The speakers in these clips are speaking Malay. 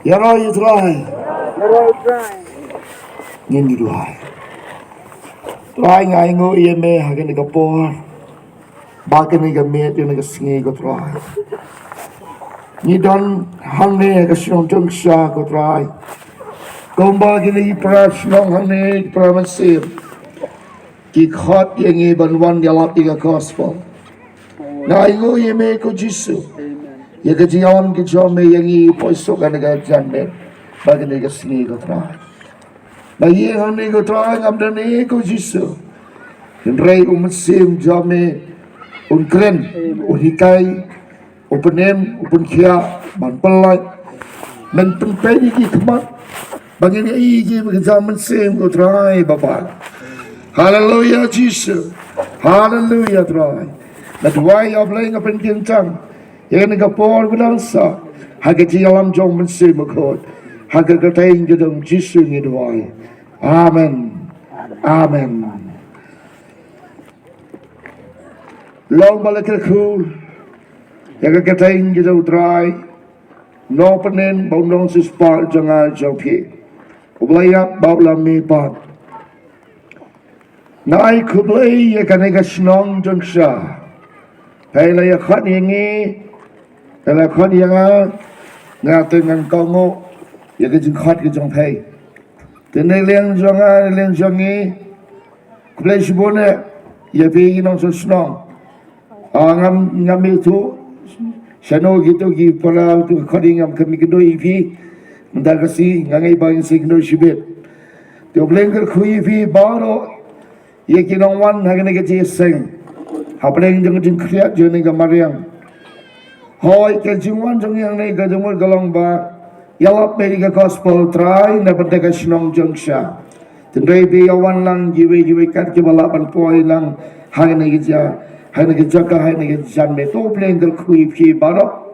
Yaroi try. Nhìn đi hoài. Try ngai ngô ye me hagen ni kapor. Ba cái này cái me tu ni cái singi ko try. Ni don hang ne cái shnong Jongsha ko try. Komba cái này pra shnong hang ne pra masir. Ki khot ye ngi ban wan ialap cái gospel. Ngai ngô ye me ko Jisu. Ye cái jion cái jo me ye ngi poisok an cái jan me. Ba cái này cái singi ko try. Bagi yang ni ko try ngam dan ni ko Jisu. Rei sim jame kren hikai penem kia ban pelai men penpai ki kemat bagi ni ki zaman sim ko try bapa. Hallelujah Jesus. Hallelujah try. That why of laying up in kintang. Yang ni ka por bilangsa hagati alam jong sim ko. Hagagatain gedong Jisu ni doai. Amen. Amen. Long balik cool. Yang katain kita utrai. No penen bau nong sispar jangan jauhi. Ublayak bau lami pat. Nai kublai ya kanega shnong Jongsha. Pela ya khat yangi. Pela khat yanga. Ngatengan kongo. Ya kejeng khat kejeng pay. Tenai liang jonga liang jongi. Kublai shibone. Ya pergi nong shnong. Ngam itu sano gitu ki para tu khading ngam kami kedo ifi nda kasi ngangai bang signal shibet to blengker khui fi baro ye kinong wan hagane ke jeseng hapleng jeng jing kriya jene ga mariang hoi ke jingwan jeng yang nei ga jengor galong ba yalap mediga gospel try na pendeka shnong Jongsha tendai be yawan lang jiwe kat ke balapan poi lang hagane ke ja hanya kejaga hanya kejanme tu pelenggal kui pi baro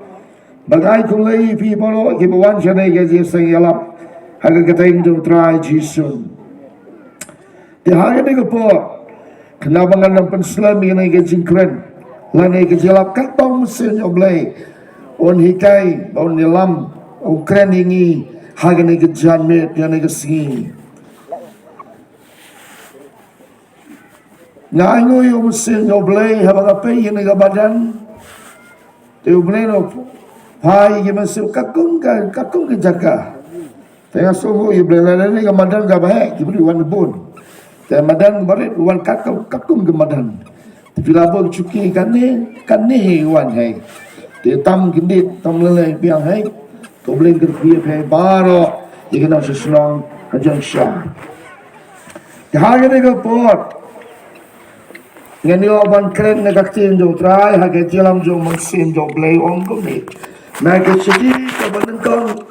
bagai kulai pi baro kibawan jane Jingiaseng ialap hanya ketain tu try Jisu di hanya ni kepo kenapa ngan penslam ini kejingkren lani kejalap katong mesin oblay on hikai on nilam on kren ini hanya ni kejanme hanya kesingi Ngango yung mesin oblay habang apay yung nagabadan te oblay no hai yung mesin kakung ke jaka tengah sungguh yung oblay lani yung madan gabahe kibuli wan bun te madan barit wan kakung ke madan tapi labor cuki kani wan hai te tam kindit tam lelai biang hai oblay kerfia hai baro yung kena shnong Jongsha kaya ni ko pot ngani oban kren na kaktin jong try hage jalam jong mangsim jong play on ko ni na ke city ka banengkong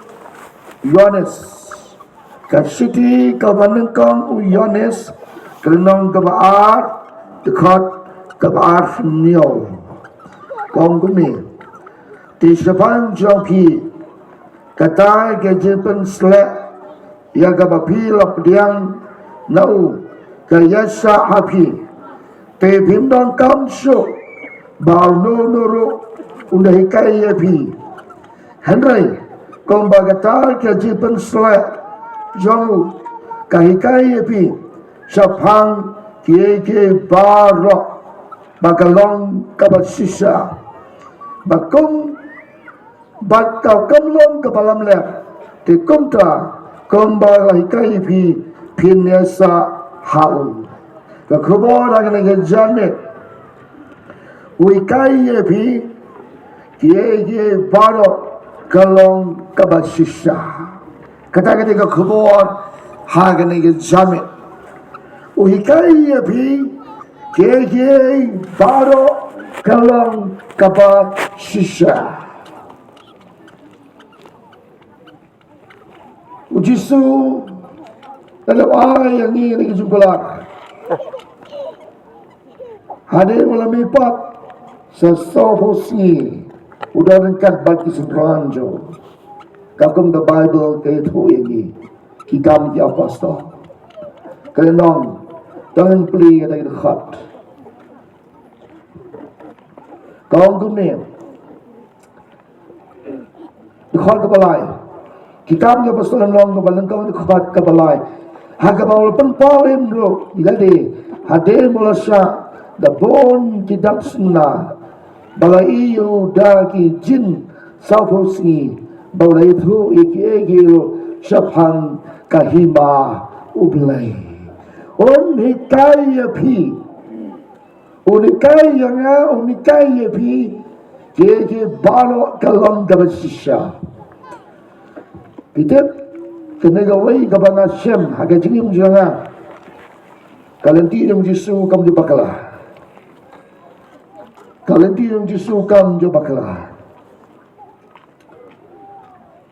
Yones ka city ka banengkong Yones kenong ka baar dekat ka baar nio kong ko ni ti sapan jong pi kata ke jepen sle ya ka bapi lop diang nau ka yasa hapi te bindang kamso bau noro undahi kaya pi Henry kong bagatar ke jipen sle jong kahikai pi sapang ke baro bagalong kabasisa bakong bakau kamlong kapalam lep te kumta kong bagahikai pi pinyasa hau Kekubur akan kejamet, wikai pi, kie baro kalong kabasisa. Kata ketika kekubur akan kejamet, wikai pi, kie baro kalong kabasisa. Ujisu dalam ayat yang ini kejumpalan. Hadir malam ipat sesofosi udah dekat bagi sebranjo kagum the Bible ke itu ini kikam di apostol kenong tangan peli kata kita khat kong kumne khot ka balai kitam ke pastolan long ke balang kau khot ka balai ha ka bawal pen palim ro idade hade molasha da bon kidap sna balai yu da ki jin saufosi balai thu iki shaphan kahima ublai on hikai pi unikai nga unikai pi ke balo kalon kabasisha kitep kenaga wai kabanga shem haga jingim janga kalanti dum jisu kam di bakala kalanti dum jisu kam jo bakala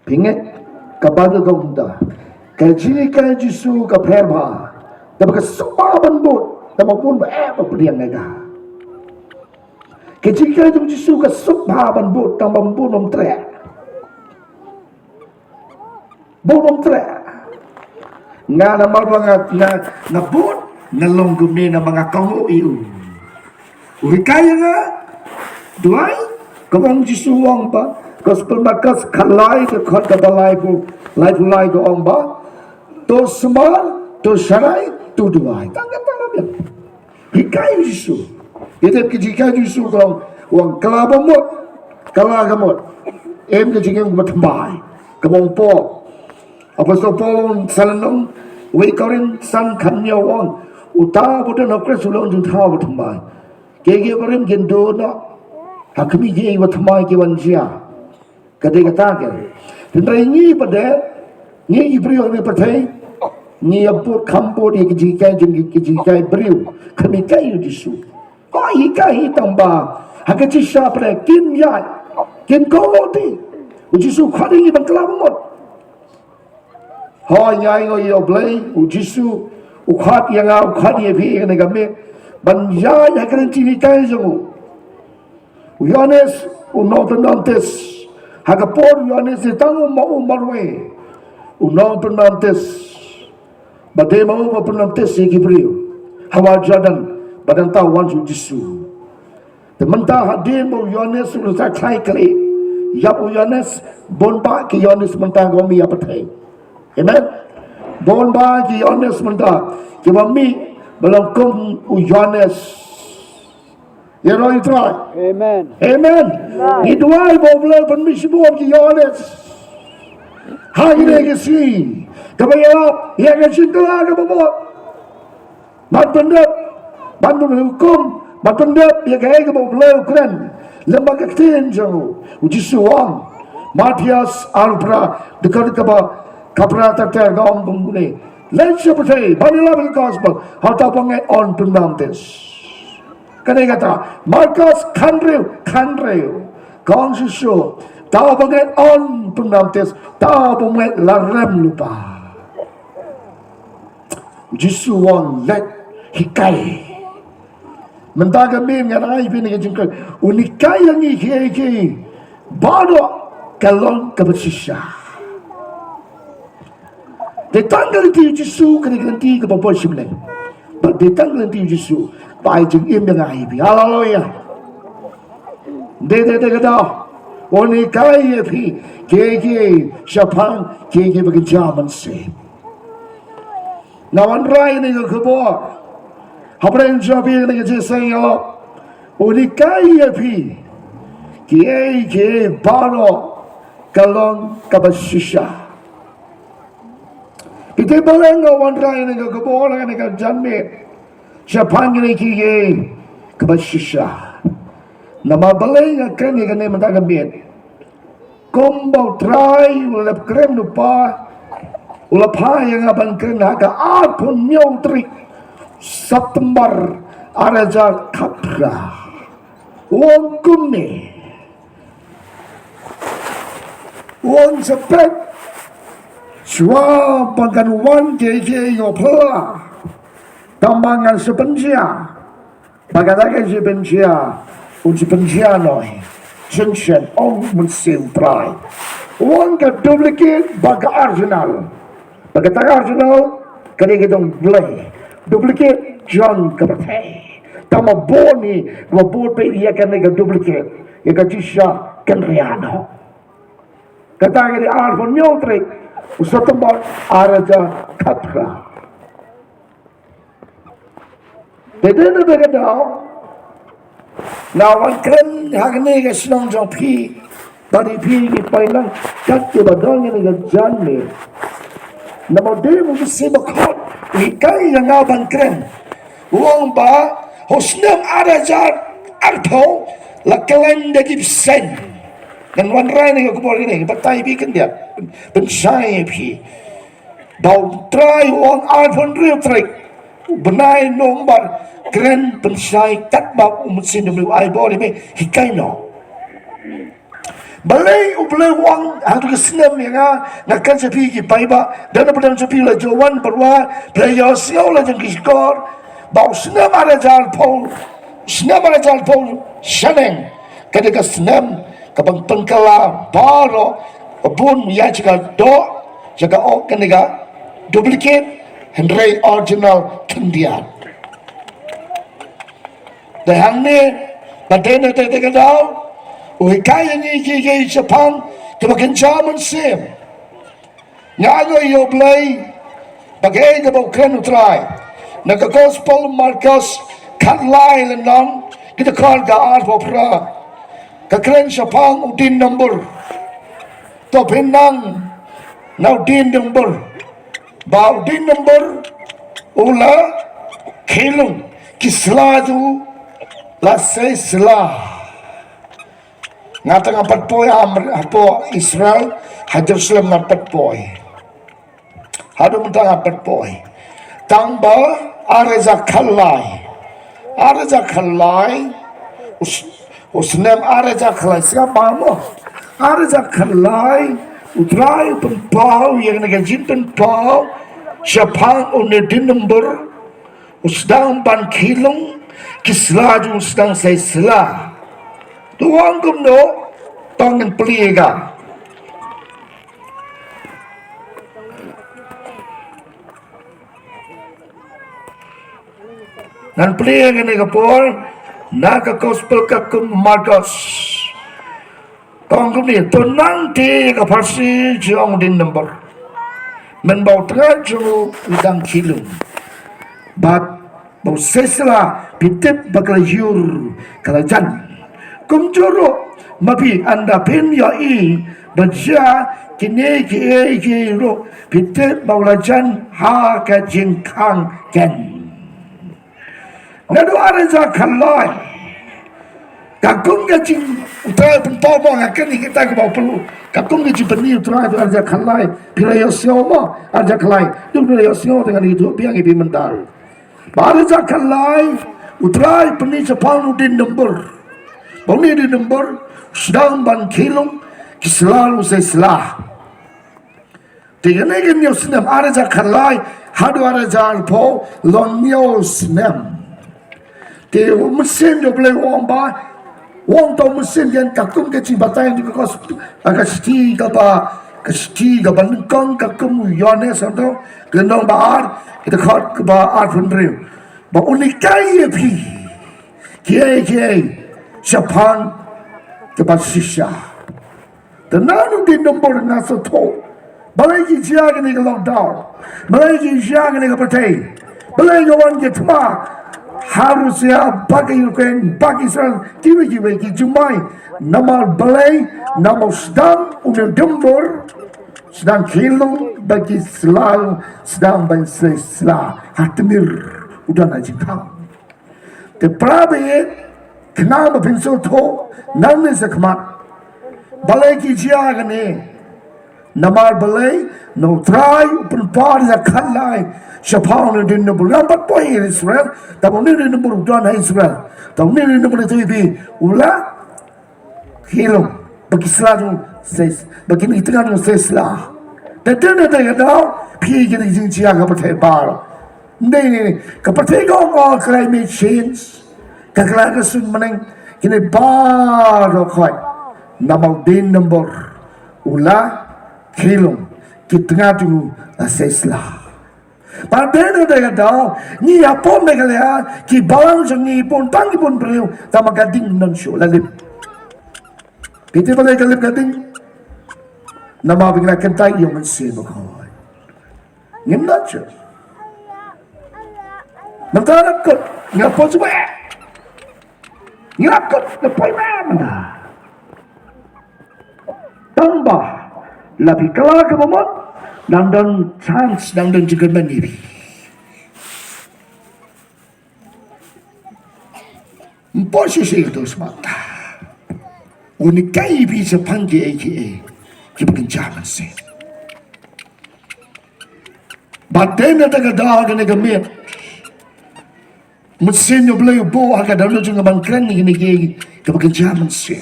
pinget kabado gomda kajini kan jisu ka pherba tabaka subaban bot tamapun ba papriang naga kajini kan jisu ka subaban bot tamapun om tre bom tre nga na malbanga na bot na longgum ni na mga kango iu urikaya nga duay kamong jisuwang ba gospel makas kalai ke khot ka balai bu lai go ong ba to small to sharai to duai tanga tanga hikai jisu ite ke jikai jisu ko wang kalabamot kalagamot em ke jingeng matmai kamong po Apostol Paul salanong we korin san kanya wang uta bodan okres ulong jung tha batmai ke barim gendo na hakmi ge batmai ke wanjia kade kata ke tendai ni pada ni ibriyo ne pathai ni apur khampo di jikai jung ki jikai briu kami kai jisu ai kai tamba hakachi sha pra kin ya kin koloti jisu khadingi bangklabot Hoi nyai ngoi yo blay ujisu ukhat yang ukhat ye phi ne game ban ya ya kren chini kai jongu Yohanes unontes hagapor Yohanes tangu mau marwe unontes bade mau unontes ye gibriu hawa jadan badan tawan ujisu tementa hadin mau Yohanes usa khai kali ya Yohanes bonba ki Yohanes menta gomi apathai Amen. Bon ba ki Yohanes menta ki mami belum kum Yohanes. Ya roh itu. Amen. Amen. Ni dua ibu belum permisi buat ki Yohanes. Hai ni kesi. Kabaya ya kesi tu lah kabaya. Batendap, bantu hukum, batendap ya kaya kabaya belum keren. Lembaga keten jauh. Uji suang. Matias Alpra dekat kabaya. Kapra terter gaong bungune. Let's say, banila the gospel. How to ponget on to mountains. Kani kata, Marcus Kandrew. Gaong susu. Tao ponget on to mountains. Tao ponget larem lupa. Jisu wong let hikai. Mentaga min yang ai pini kejengkel. Unikai yang iki. Bado kalon kabasisya. Detanggal ti Yesu kena ganti ke bapa simle. But detanggal ti Yesu pai jeng im yang ai bi. Haleluya. De kata. Oni kai pi ke Japan ke bagi zaman se. Nawan rai ni ke bo. Habren jabi ni ke Jingiaseng ialap. Oni kai pi ke baro kalon kabasisha. Kita belenga wandrai ni ke bola ni ke janme. Siapa ni ki kabasisha. Nama belenga kan ni kan mata kabit. Kombo try ulap krem lupa. Ulap yang abang krem haga apun nyotrik. September araja kapra. Wong kumni. Wong sepet. Shua bagan wan keje yo pla. Tambangan sepencia. Bagadaga sepencia. Sepencia noi. Junction ong musim try. Wan ka duplicate baga original. Baga original kani kitong blay. Duplicate John kabatay. Tama boni mabot pa iya kani ka duplicate. Ika jisya kan riano. Kata kini arpon nyotrik. Usatambal araja katra. Beda na beda daw. Nawan kren hagne ke shnong jong pi. Bari pi ki pailang kat ke badong ni ke janme. Namo de mo si bakot. Ikai yang ngaban kren. Uang ba hosnem araja arto la kelen de gipsen. Dan wan rai ni ko bor ni batai bi kan dia. Ben sai pi. Bau try uang arpon real trick. Benai nombar keren pensai kat bab mesin demi ai body me hikai no balai uble wang harga senam yang ngakan sepi ki paiba dan pedang sepi la jawan berwa player siau la jeng skor bau senam ada jal pol shaneng ketika senam kabang pengkala baro bun ya jika do jika ok kenika duplicate Henry original kendian. Dahang ni, badai na tayo daw, kaya ni kaya Japan, kabagan German sim. Nga iyo blay, bagay na bawkan utray. Nagka-gospel Marcos, katlay lang, kita karga arpo pra. Kakren Japan udin number. To pinang, na udin number. Bau din number ula khilung kisla ju la se sla ngatang apat poy apo Israel Jerusalem apat poy hadu mentang apat poy tangba areza khalai usnem areza khalai siapa mo areza khalai utrai penpau yang negajin penpau Japan unedin number usdang ban kilung kislaju usdang say sila tuang kumno tangan peliga nan peliga ni kapol naka gospel kakum Marcos Tong ni tunang ti kapasi jong din number. Men bau tengah juru udang kilung. Bat bau sesla pitip bakal yur kalajan. Kum juru mapi anda pin ya i baca kini ki ro pitip bau lajan ha ka jingkang ken. Nadu araja kalai. Kakung gajing utara pentomo ngakan ni kita ke bawah perlu. Kakung gajing peni utara itu arja kalai. Bila yosio mo arja kalai. Itu bila yosio dengan itu biang ibi mental. Arja kalai utara peni Jepang udin number. Bani di number sedang ban kilung kiselalu seselah. Tiga negin yosinem arja kalai hadu arja alpo lonyo sinem. Tiga mesin jo boleh orang bah. Wong tau mesin yang kakung kecil batang juga kos kasti kaba nengkong kakung yone santo gendong bahar kita khat kaba arfundri ba unikai pi kiai Japan kaba sisha tenanu di nombor naso to balai ki jaga ni lockdown balai ki jaga ni patai balai wan ke tma harusnya bagi Ukraine, bagi Israel, kiwi-kiwi ki jumai namal balai, namal sedang unir dembur, sedang kilung bagi selalu sedang bagi selah hatimir udah najikam. Tetapi kenapa pinsul to nang sekmat balai ki jaga ni namal balai no try open party zakalai. Japan din number lambat poy Israel tapos ni number udan Israel tapos ni number itu ibi ula hilong bagi selaju ses bagi ni tengah seslah dan ada tahu pi gini jingia ke pertai bar ni ke pertai kau climate change kekalahan sun meneng kini bar kau nama din number ula hilong kita tengah tu seslah Padahal dia kata, ni apa mereka lihat? Ki balang sengi pun, tangi pun beriu, sama gading non show lalip. Kita boleh galip gading. nama bingna kentai yang mensi bakoi ngimna je mentara kot ngapo coba ngakot ngapoi mana tambah lebih kelar ke momot dan chance dan juga mandiri posisi itu semata unikai bisa panggil kita kencaman sih baten ada kedah kena gemit mesin yang boleh bawa ke dalam juga bangkren ini kita kencaman sih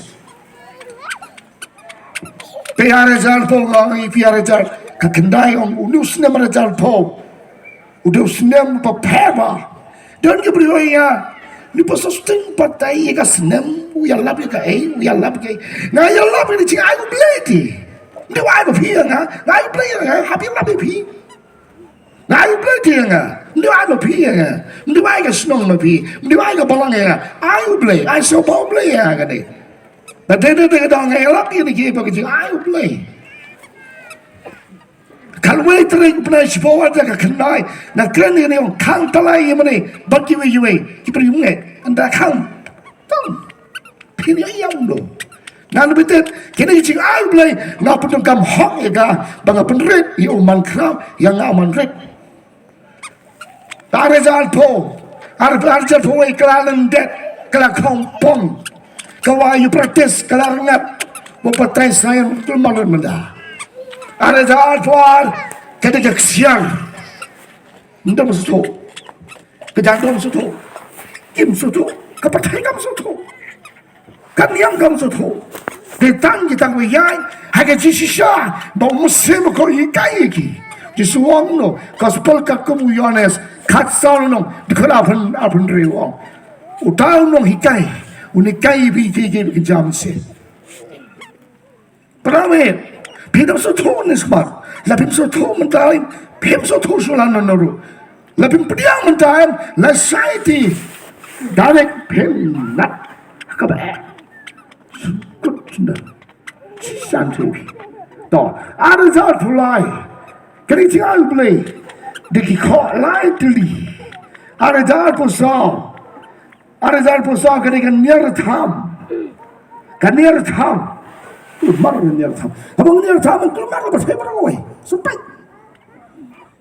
piara jalpo ngai piara jal kakendai udus nem jalpo udus nem papeva dan kebriya ni pososting patai ka snem uyalap ka uyalap ka na uyalap ni ching ai bleti ni wa ba phi nga na bleti nga happy lap phi na bleti nga ni wa ba phi nga ni wa ka shnong ma phi ni wa ka balang nga ai bleti ai so ba bleti nga ni na de dong nga lap ni ki ba ka ching ai bleti kalwe trek pernah sebuah ada kenai nak keren ini orang kang talai yang mana bagi we kita yungai anda kang tong ini ayam do nan betul kini cing ai boleh nak pun kam hok ya ga bangga penret ya man kram yang aman ret arjal po iklan det kala kompong kawayu praktis kala ngat bopatai saya betul malam mendah ada jalan keluar ketika siang, tidak masuk, kejadian masuk, kim masuk, kepatai kamu masuk, kalian kamu masuk, kita wiyai, hanya sisa, bawa musim kau ikai lagi, jisuang no, gospel kamu Yohanes, katsal no, dikerapun rewang, utau no ikai, unikai biji kejam sih, perawat. Pidam so thon is mar lapim so thon mentain pim so thon sulan noru lapim pediang mentain la saiti direct pim nat ka ba kut na san thi to ada zat fulai kri chial play de ki kho lai tli ada zat po sa kri kan niar tham mar niar tham abang niar tham mar ba sai mar oi supai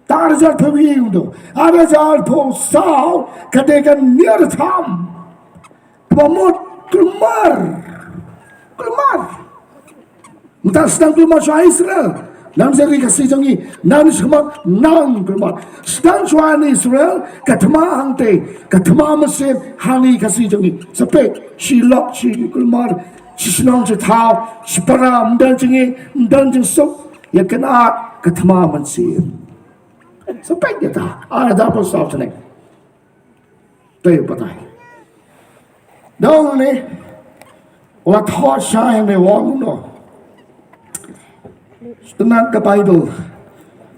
tar jal phawi undo ara jal pho sao kadega niar tham pamot kumar mutas dang kumar sa Israel nam seri kasi jangi nam semak nang kumar stan swan Israel katma hangte katma mesin hani kasi jangi sapek silok si kumar shnong je thao spara mdan jing sok ya kena katma mansim sampai kita ada apa sah sini tu patai dong ni wa thought shine me wong no tenang ke Bible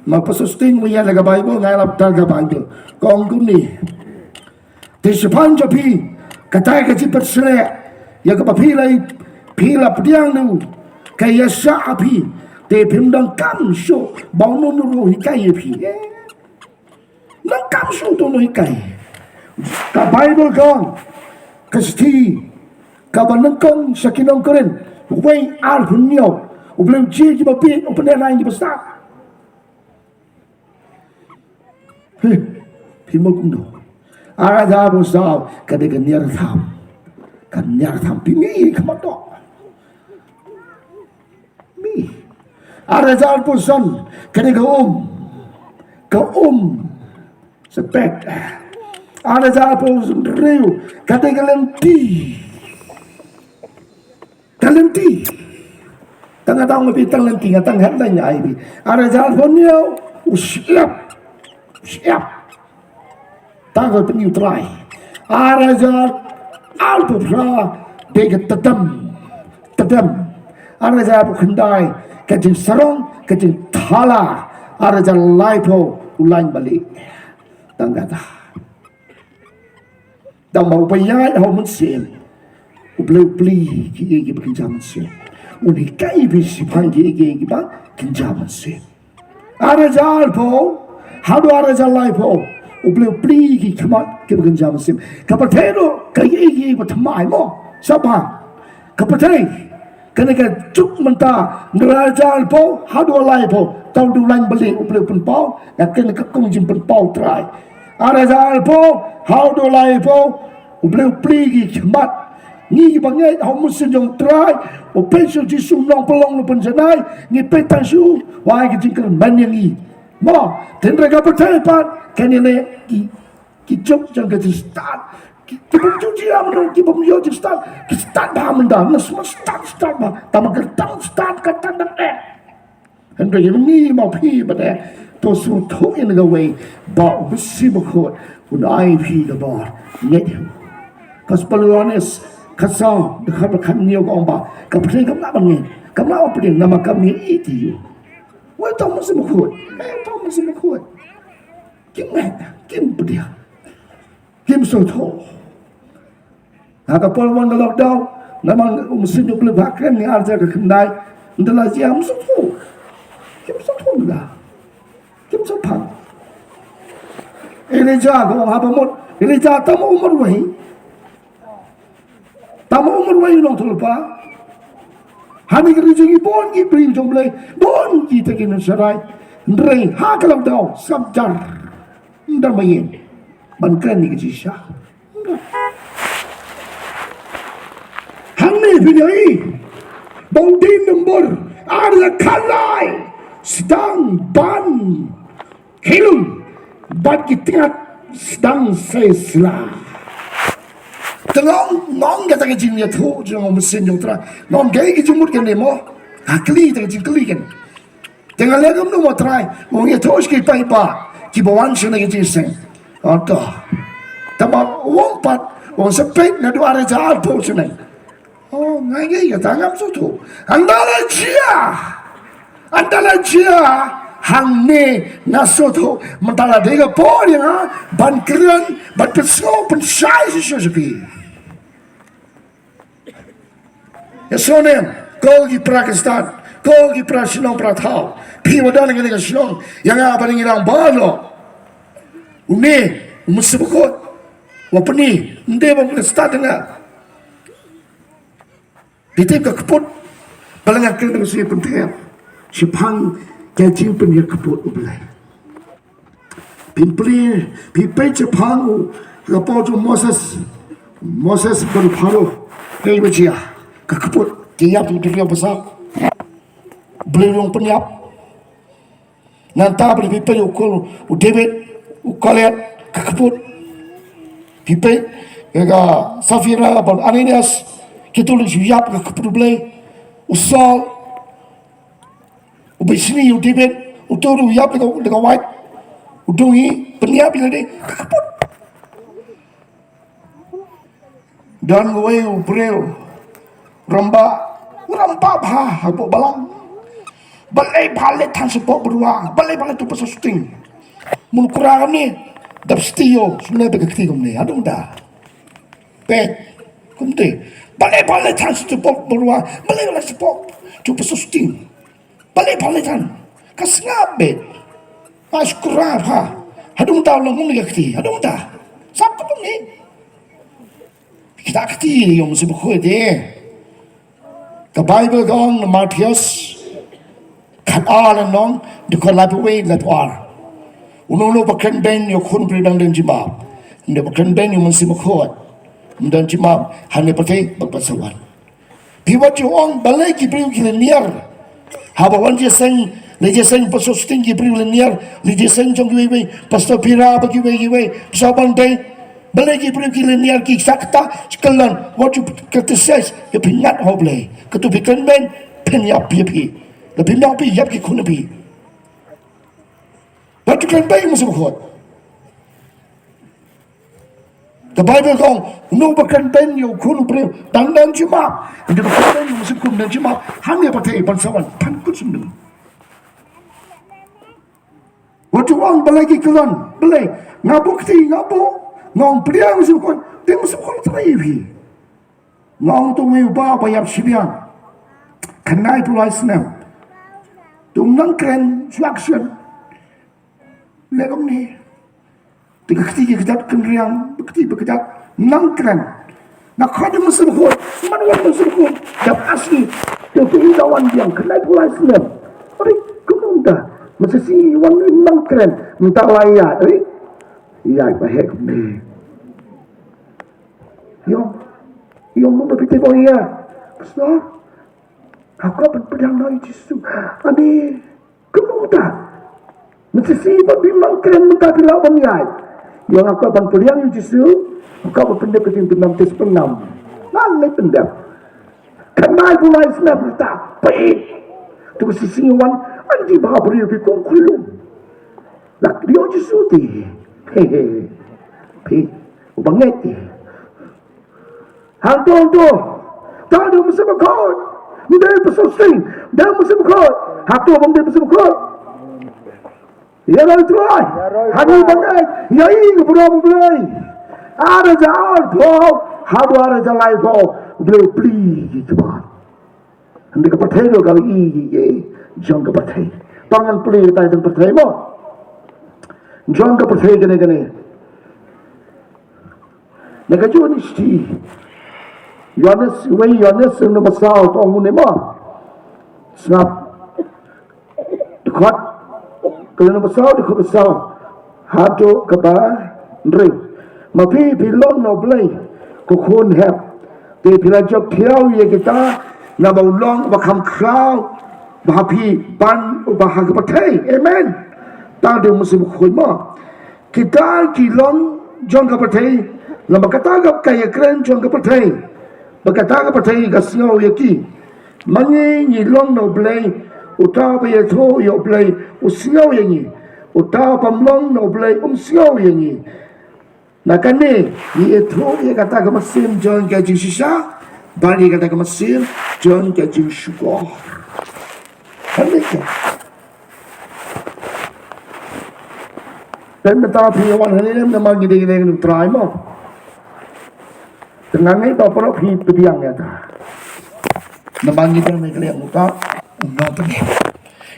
ma pasusting we ya ga Bible ngai lap ta ga Bible kong kun ni ti sepan japi katai ka jipat sele ya ka papi lai pila pediang nu kaya sapi te pimdang kam so bau nu hikai pi nang kam so to no hikai ka Bible kong kasti ka banang kong sakinong keren wei al hunyo ubelum ji ki bapi upene lain di besar pimok ndo ada bosau kadega niar tham pimi kamato ada jalan pusan kena ke sepet ada jalan pusan riu kena ke lenti tengah tahun lebih lenti tengah lainnya aibi ada jalan punyo siap tanggal penyu try ada jalan alpha dekat tedam ada jalan kendai kajing sarong kajing thala ada jalan laipo ulang balik tanggata dan mau bayar hau mensim ubelu beli ki bekerja mensim 우리 까이비시 반기기 바 긴자만세 아라잘포 하루 아라잘라이포 우블레 프리기 그만 긴자만세 카파테로 까이기 바 탐마이모 사파 카파테이 그러니까 쭉 mentah ngerajal hadu alai tau dulang beli uble pun pau yakin kekung pun pau try arajal hadu alai uble pligi kemat ni bangai hau musin jong try o pension ji sumnong pelong pun janai ni petan su wai ki jingkel manyang i mo tendra ka patai pat kanile ki jok jang ka start Kipum cuci amno kipum yo start bamanda nas start ba tamaker tang start ka tang and the ni mau pi ba de to su to in the way ba bisi ba ko un ai pi da ba net kas peluanes kasa de ka kan ni ko ba ka pri ka na ba ni ka na pri na ma ka mi iti yo wa to mo si mo ko kim dia kim so to kapal wan dalok daw namang musim yo ble bakren ni arja ka khnai ndala ji am so tho kim so tho la kim so phang elija ko ha ba mot elija tam umur wahi nong thul pa hani ki ji bon ki bring jong ble bon ki te kin sarai ndrei ha ka lok daw sab jar ndar mayin ban kan ni ji sha Pinai Baudin nombor ada kalai sedang ban kilum bat kitingat sedang sesla tengong nong kata kecil ni tu jangan mesin jong tra nong gay kecil mut kan demo akli tak kecil keli kan tengah lagi kamu mau try mau ye tu sikit pai pa kibawan sana kecil sen atau tambah wong pat wong sepet na dua ada jahat tu sana oh, ngai tanggap suatu. Andala jia, hang ne nasutu. Mentala dega por yang ban keren, ban pesno, ban syai sesuatu. Ya sonem, kau di Pakistan, kau di Shnong Pratau, piwadan dengan Shnong, yang apa dengan orang balo. Une, musibukot, wapni, ndeba Pakistan dengan. Ditip ka kaput balangan kena dengan saya pentayap sipang kajing penir kaput ublay pimpli sipang kapau tu Moses berparuh kaya macam ka kaput tiap tu dia besar beli yang penyap nanta beli pimpli ukul David ukalet ka kaput pimpli kaya Safira abang Ananias kita boleh siap ke problem usol ubisni udibet utoru siap dengan white udungi peniap ini kaput dan gue ubrel ramba bah aku balang balai balik tan sepok beruang balai tu pasal syuting mun kurang ni dapstio sebenarnya begitu ni aduh dah pet kumte balai tan sepok beruang balai sepok tu pasal syuting balai tan kasngabe mas kurang ha aduh dah long ni begitu aduh dah sab tu ni kita aktif yang mesti berkuat deh. The Bible gong Matius kat alan nong dikolabui let war. Uno bakan ben yo kun bridang dan jimab. Inde bakan ben yo mesti berkuat. Dan jimab hanya pakai berpasawan. Piwat yo ong balai kipriu kileniar. Haba wan jeseng lejeseng pasusting kipriu leniar. Lejeseng jong giwe pastor pira bagi giwe saban day. Balagi pergi linear ki sakta sekelan wajib keteses ya pingat hoble ketu bikin ben penyap pi lebih mau pi yap ki kun pi wajib kan bay musuh khot the Bible kong no bakan ben yo kun pi dan jima de bakan ben musuh kun dan jima hanya pakai bansawan pan kusun wajib orang balagi kelan belai ngabukti ngabuk ngong priang mesti bukan dia mesti bukan terakhir ngong tu mewah bayar siang kenai pulai senam. Tumang keren suaction. Legom ni. Tiga ketiga kejap kenriang, ketiga kejap nang keren. Nak kau dia musim kau, mana orang musim kau? Jap asli, dia keindahan yang kenai pulai senam. Ori, kau dah, masa si orang nang keren, minta layak, ori. Iya, bahaya kau ni. Yung mga pitipong iya. Pastor, ako pedang na Yesus. Ani, kumuta. Magsisipat bimang keren magkapilawan yan. Yung ako pedang Yesus, ako pendek keting penam tes penam. Nanay pendek. Kanay pulay na berita. Pahit. Ito sisiwan, anji baka beriyo kong kulong. Lakdiyo Yesus ti. Hehe. Pahit. Ubangit ti. Hang tu, tak ada musim berkot. Dia pasal sing, dia musim berkot. Hang tu abang dia musim berkot. Ya lalu tuai. Hari bangai, ya ini berapa belai. Ada jalan pau, ada jalan pau. Belai beli cepat. Hendak kepatai lo kali ini, jangan kepatai. Tangan beli kita jangan kepatai mo. Jangan kepatai kene. Nagajo ni sti. Yohanes yang nombor satu orang ni mah, sebab dekat kalau nombor satu hado kaba ndri, mapi pilon noblay kukun hep, di pilajak piau ye kita nama ulang bakam kau, bahapi ban ubah kepatai, amen. Tadi musim kukun mah, kita kilong jong kepatai, nama kata gap kaya keren jong kepatai. Berkata kepada kasihau yaki, mangi nyilong no blay, utah bayato yo blay, usiau yangi, utah pamlong no blay, usiau yangi. Nakane, itu ia kata kemasin John kajing sisa, bani kata kemasin John kajing syukur. Hendak. Dan tetapi orang ini nama kita yang try mo. Tengangai bapak pi pediang ya ta. Namang kita mereka yang muka, nak pergi.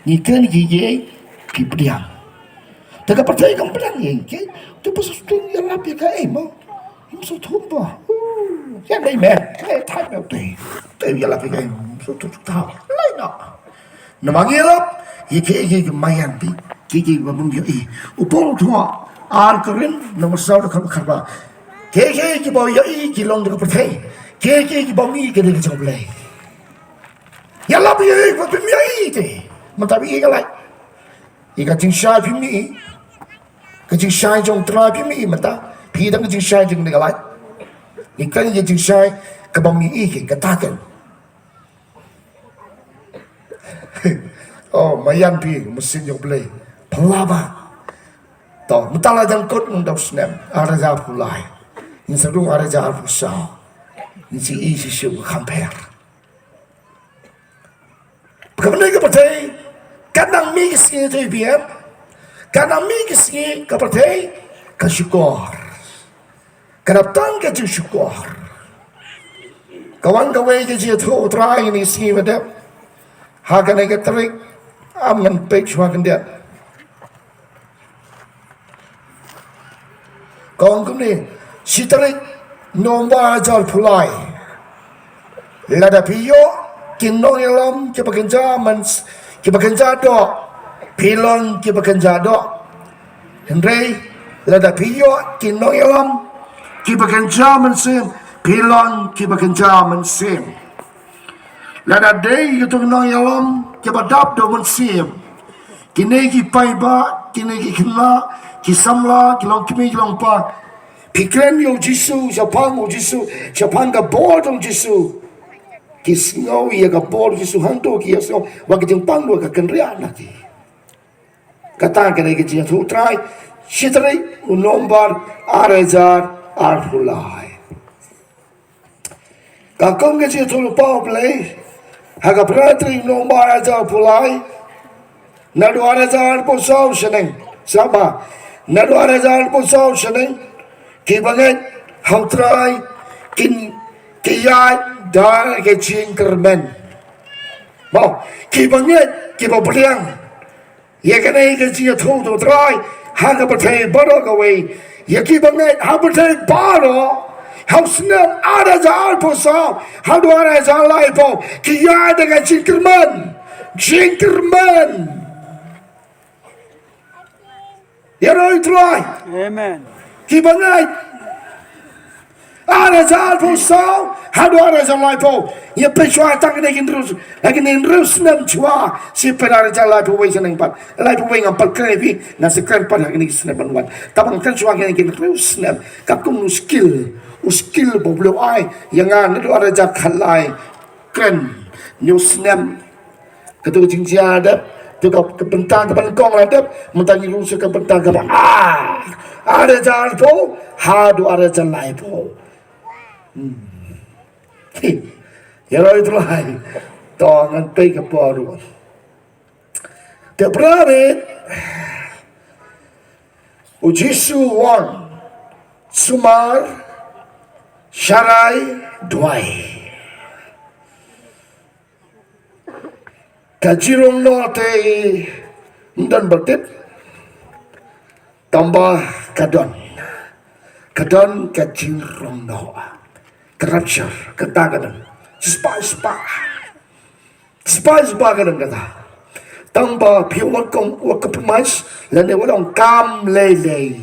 Ni kan gigi pi pediang. Tapi percaya kamu pedang ni, tu pasal stung ialap ya kai mo. Ini so tumba. Yang lain mer, kai thai mel tu ialap ya kai so tu tahu. Lain nak. Namang ialap, gigi mayan pi, gigi babung dia. Upol tua, keren nomor satu kalau kaba. Keke ki bawa yai ki long dekat pertai. Keke ki bawa mi ke dekat jomblay. Ya lah biar apa pun yai te. Mentapi ika lai. Ika jingsha pun mi. Kejingsha jong terai pun mi menta. Pidang kejingsha jong dekat lai. Ika ni jingsha ke bawa mi ike katakan. Oh mayan pi mesin jomblay. Pelaba. Tahu mentala jangkut mendau snap. Ada jauh pulai. Ini sedang ada jalan pusau. Ini si isi syukur compare. Bagaimana kepada kadang misi itu biar, kadang misi kepada kesyukur. Kadang keju syukur. Kawan-kawan keju itu terakhir ini si pada hakan yang terik aman page hakan dia. Kawan-kawan ni. Si tarik nombor ajal pulai. Lada piyo kinong ilam kibakenja do. Pilon kibakenja do. Hendrei lada piyo kinong ilam kibakenja mensim. Pilon kibakenja mensim. Lada day itu kinong ilam kibadap do mensim. Kini kipaiba, kini kikina, kisamla, kilong kimi kilong pa. Pikiran yo Jisu, siapa mo Jisu, siapa nga bodoh Jisu. Kisngau ia ka bodoh Jisu hantu kia so, wag jeng pangdo ka kenrian lagi. Kata kena kita tu try, sitri nomor arajar arhulai. Kakong kita tu lupa play, haga beratri nomor arajar pulai. Nadu arajar posau seneng, sama. Nadu arajar posau seneng. Kibangan hautrai kin kiyat dar ke jingkermen mau kibanget kibabriang ya kene ke sia thu trai ha ka pathai baro ka we ya kibanget ha pathai baro how snap ada zal po sa how do ada zal lai po kiya dengan jingkerman ya roi trai Amen. kibanget ada zal po sa how do ada zal lai po ya peswa tang lagi terus nam chua si penara zal lai po we seneng pat lai po we ngam pat krevi na se kren pat lagi snap banwan tabang kan chua lagi terus snap kapkum skill boblo ai yang ada ada khalai kren new snap ketua Jingiaseng ada tu ke bentang ke bangkong ada mentang rusuh ke bentang ke ada jalan po hadu ada jalan lain po ya itu lah tangan pe ke paru te pravet ujisu wan sumar syarai duai kajirong no te dan bertip tambah kadon kajirong no kerapsar ketagalan spa kadang kata tambah piwak kong wakapemas lane walang kam lele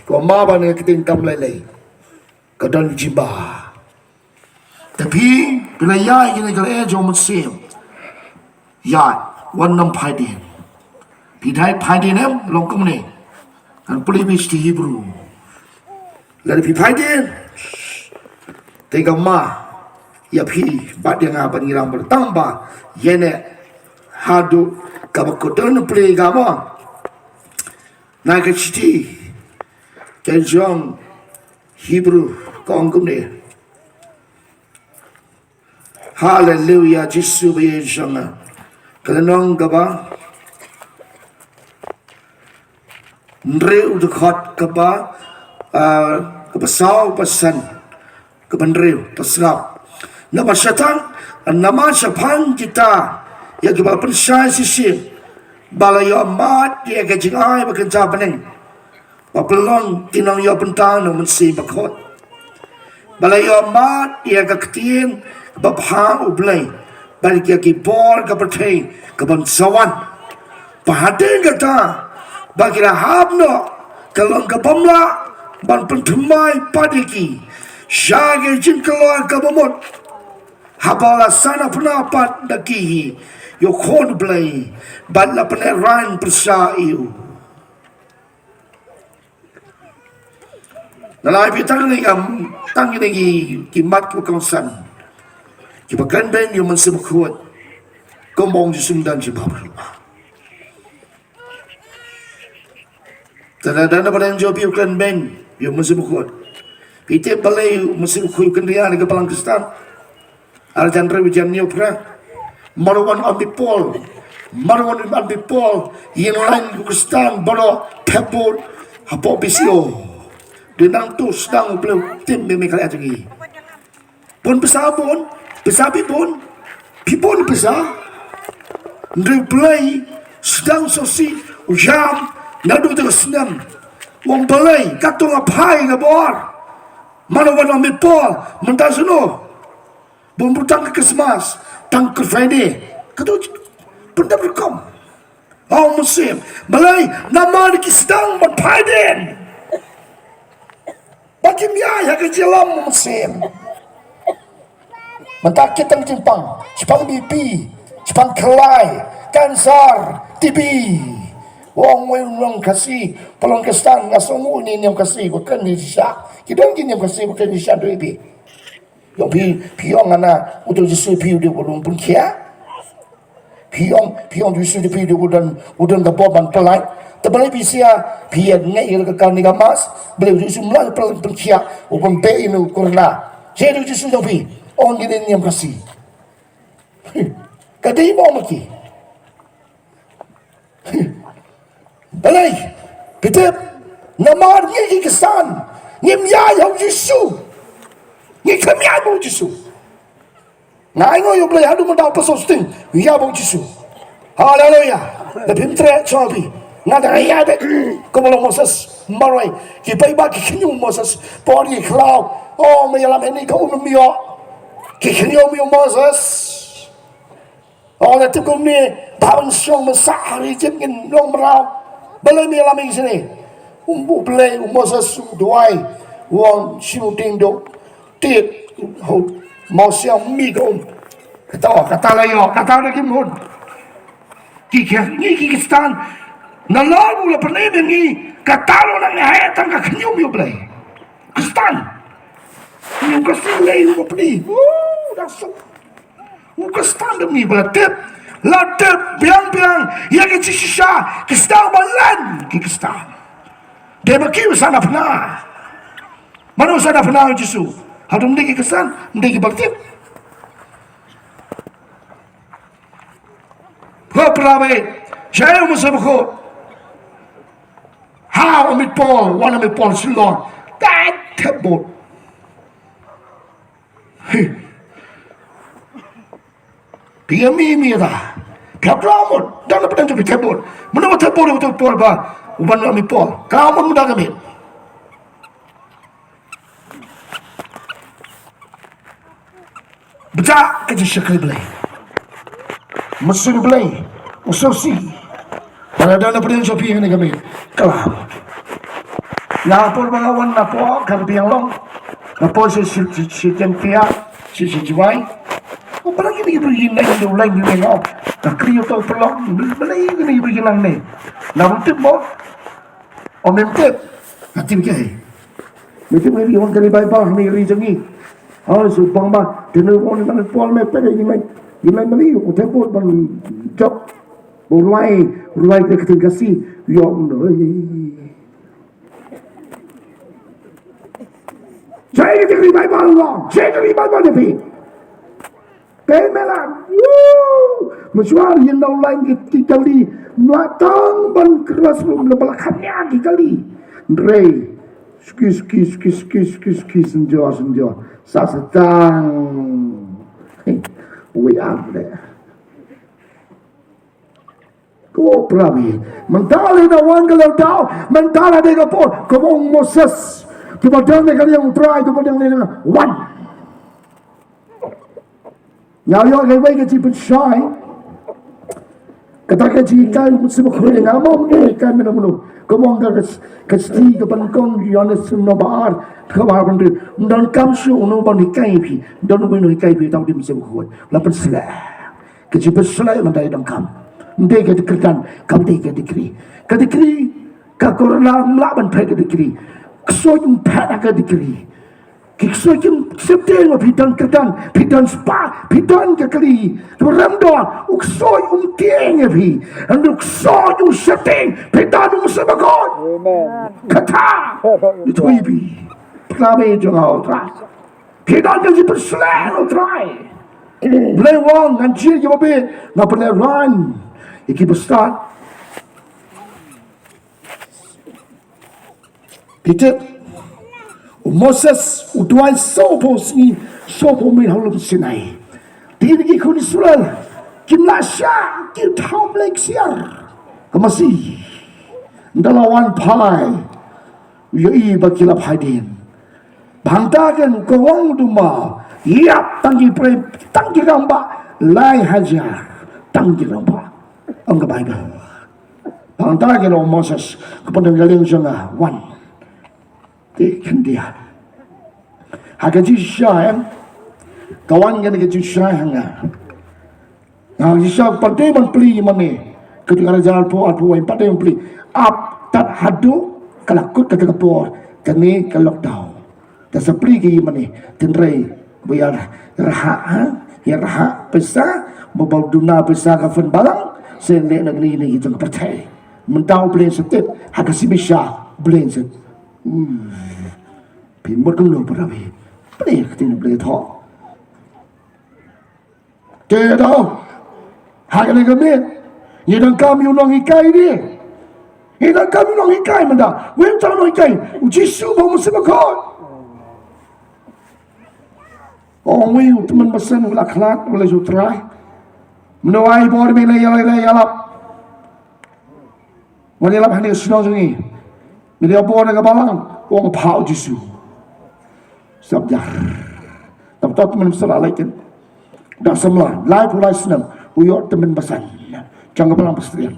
ko maba na kiting kam lele kadon jimba tapi bila ya ini kalau aja musim ya wanam paidin pidai paidin longkong ni kan pelibis di Hebrew lalu paidin tiga ma ya pi bad yang apa ni ram bertambah yene hadu kabakodon pelih gama naik citi kejong Hebrew kongkum ni haleluya Yesus bejanga kelenong kaba ndreu dekat kaba kebasau pesan kebandreu pesrap nama syaitan nama syaitan kita ya kita percaya sisi balaya mat ya kejingai bekerja pening bapelon tinang ya pentang namun si bakot balaya mat ya keketin babha ublay balik ya kibor kapertay kabansawan pahatin kata bagi rahabno kalong kabamla ban pentumai padiki syage jin keluar kabamot habala sana penapat dakihi yokon blay ban la peneran persaiu nalai pitang ni tangi ni kimat ko kongsan kibakan ben yung mansibukhuat kumong jisundan jibabru tadadana pa rin job yung kan ben yung mansibukhuat piti balay mansibukhuat yung kanriyan ng kapalang kristan arjan rewijan niyo pra marwan ambipol yung lain yung kristan baro pepot hapo bisyo dinang tu sedang belum tim memekal atungi pun besar pun besabi pun pipon besar replay sedang sosi ujam nadu terus senam wong belai katung apai ngabor mana wan ambil pol mentasuno bumbutang kesmas tang ke Friday katu benda berkom oh musim belai nama di sedang berpaden bagi miaya ke jelam musim mentakit tang Jepang BP Jepang kelai kanser TB wong wong kasih pelong kestan ngasomu ni nyam kasih bukan di sya kidong nyam kasih bukan di sya doibi yo piong ana utul jisu piu de bolong pun kia piong jisu de piu de udan da boban pelai tebalai bisia pian ngai ke kan ni gamas beliau jisu mulai pelong pun kia upon be inu kurna jadi jisu dobi on gini nyam kasih kadai mau maki balai kita namar ye kesan nyem ya Yesus ni kami abu Yesus ngai ngo yo play hadu mandau pasal sting ya bong jisu haleluya the pimtre chobi ngada ya be komolo Moses maroi ki pai ba ki kinyu Moses body cloud oh me yalam ini ko umio ki kinyu mi Moses oh la tu kom ni bawang song masari jengin long rau balai mi yalam ini sini bu play Moses duai won shooting do tit ho mau siang mi ko kata layo kata lagi mun kikir ni kikistan na lalu la pernah dengi kata lo nang hai tang ka knyum yo play kistan ni ko silai ko pdi dah so ko stan demi belatep latep biang ya ke shisha kistan balan kikistan dia baki sana pernah mana sana pernah jisu hadum deki kesan deki bakti Perabe, saya musuh ko. How amit Paul, one amit Paul silon. That tebot. Dia mi dah. Kapramot, dah lepas tu tebot. Mana tebot itu Paul ba? Uban amit Paul. Kamu muda kami. Baca kerja sekali belai. Mesin belai, musuh si. Pada dana pernah sopi yang kami kalah. Lapor bangawan lapor kami yang long. Lapor si jentia, si jiwai. Apa lagi ni beri naik tu lain ni ngau. Tak kriyo tu pelong, belai ni beri nang ni. Namun tu mo, omem tu, hati berjaya. Mesti mesti orang kali bayar ni rizki. Oh, subang bah, tenor orang nak Paul mepet lagi mai. Ilai mali utai pun ban job ruai ke ketingkasi yong noi saya jadi Bible long saya jadi Bible ni pemelan mesuar yang dah lain kali matang ban keras belum lebalakannya kali rei skis senjor sasetang we are there. Ko prabi, mentala na wan kalau tahu, mentala dia kapor, kamu Moses, tiba tiba dia kali yang try, tiba tiba dia one. Nyao kaya kaya shy, kata kaya kaya musim kaya ngamam kaya mana kamu angkat kesti kepankong Yohanes nobar kabar benda dan kamsu no bandi kaipi dan no kaipi tahu dia mesti buat lapan selah kecil selah mandai dan kam ndai ke dikertan kam dai ke dikri kakorna mlaban pe ke dikri ksojum pa ke dikri kiksojum septeng pidan spa pidan ke kali ramdo uksoj tieng pi and uksoj septeng pidan sebakon amen kata itu ibi kami jangan try pidan ke persela try play wrong and cheer you be na play run iki start kita Moses utuai sopo min halum sinai. Dia pergi ke Israel. Kimlasya kita blek siar. Kemasi. Dalawan pai. Yai bakilap hadin. Bangtakan kewang duma. Yap tangki ramba. Lai hajar. Tangki ramba. Angka Bible. Bangtakan Moses kepada galing janga one. Kan dia harga jisya kawan kan ke jisya hanga jisya pada man peli mane ketika jalan po yang pada man peli up tak hadu kalakut kata kapor kami ke lockdown tak sepeli ke mane tenrai biar raha besar mobile duna besar kafan balang sendek negeri ini kita percaya mentau belen setep harga si bisa belen setep Pimot kung lupa na Pwede katin play ito. Kaya daw, haka na kami. Yan ang kami unang hikay di. Yan ang kami unang hikay man da. Wen tang unang hikay. Ujisu ba mo sa makon. Oh, we teman pesan ulah kelak boleh sutra. Menawai bor bila ialap. Menilap hani shnong ni. Bila bor nak balang, orang pau jisu. Sabda. Tapi teman pesan alaikan. Dah semula, lai pulai senam. Uyot teman pesan. Jangan balang pestrian.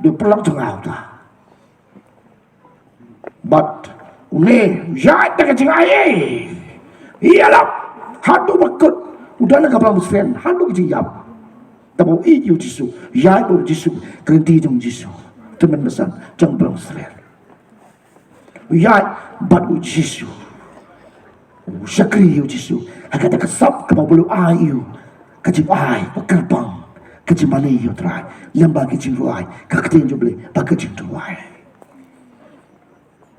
Dia pelang tengah dah. But une jat tak cengai. Ialap. Hadu bakut udah nak kapal muslim hadu kejap tapi itu jisu ya itu jisu kerenti jom jisu teman pesan jangan kapal muslim ya batu jisu syakri jisu agak tak kesap kapal bulu ayu kejip ay kerbang kejip mana you try lembah kejip ruai kaktin jubli pakai kejip ruai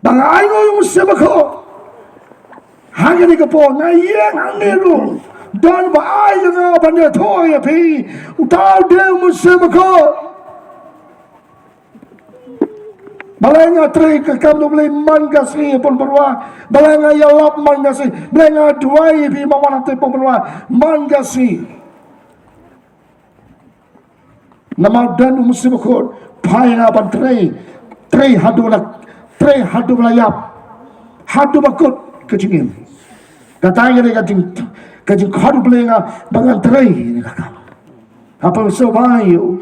bang ayu yang muslim aku hanya ni kepo ngayeng angelu dan ba ay nga banda toy pi utaw de musim ko balai nga tre ka kam do blay man gasri pon berwa balai nga ialap man gasri balai nga duai pi mawana te pon berwa man gasri nama dan musim ko pai nga ban tre hadu layap hadu bakut kecingin katanya dia kajing khadu belenga bangan terai ni kakak apa so bayu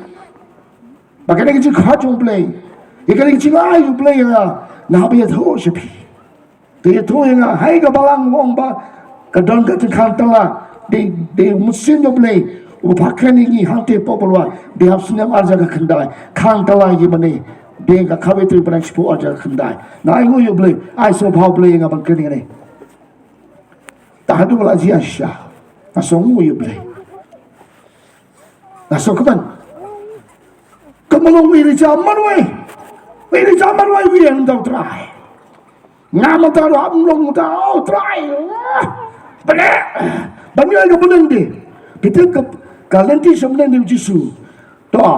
bagaikan kajing khadu beleng ikan kajing ayu belenga na biya tho sepi dia tho nga hai ka balang wong ba kadang kajing khantala de musin jo beleng upakan ni hante popolwa dia hapsnya arja ka khandai khantala ye mane dia ka khabe tri banang spo arja khandai na ai yo beleng ai so bhau belenga bang kini ni tahadu wala Jingiaseng nasong mo yung blay nasong kaman kamalong wili jaman wili daw try nga mataro amlong daw try bale banyo ka bunang di pitin ka kalenti sa bunang di jisu to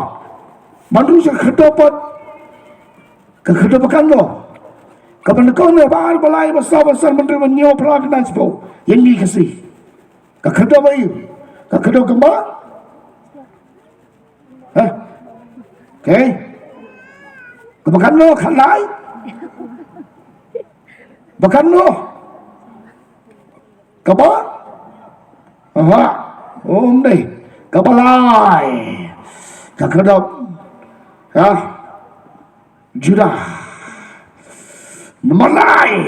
mandu sa kadapakan lo kapan kau ni bahar balai besar menteri menyo pelaknas po yang ni kasih kakada bayu kakada kemba okay kebakan lo kalai bakan lo kaba ni kabalai kakada judah Malay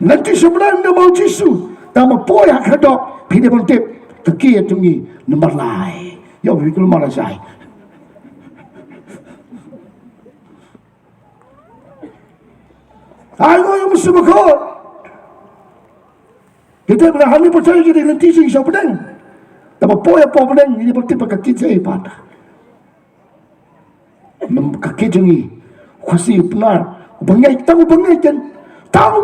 nanti sebenarnya dia mau jisu tama poya kadok pide bontep kekia tungi malay ya bikul malasai ayo yang musibakot kita berani percaya kita nanti sing sabdang tama poya pobdang ini bontep kekia sai pada kekia tungi kuasi benar bangai tahu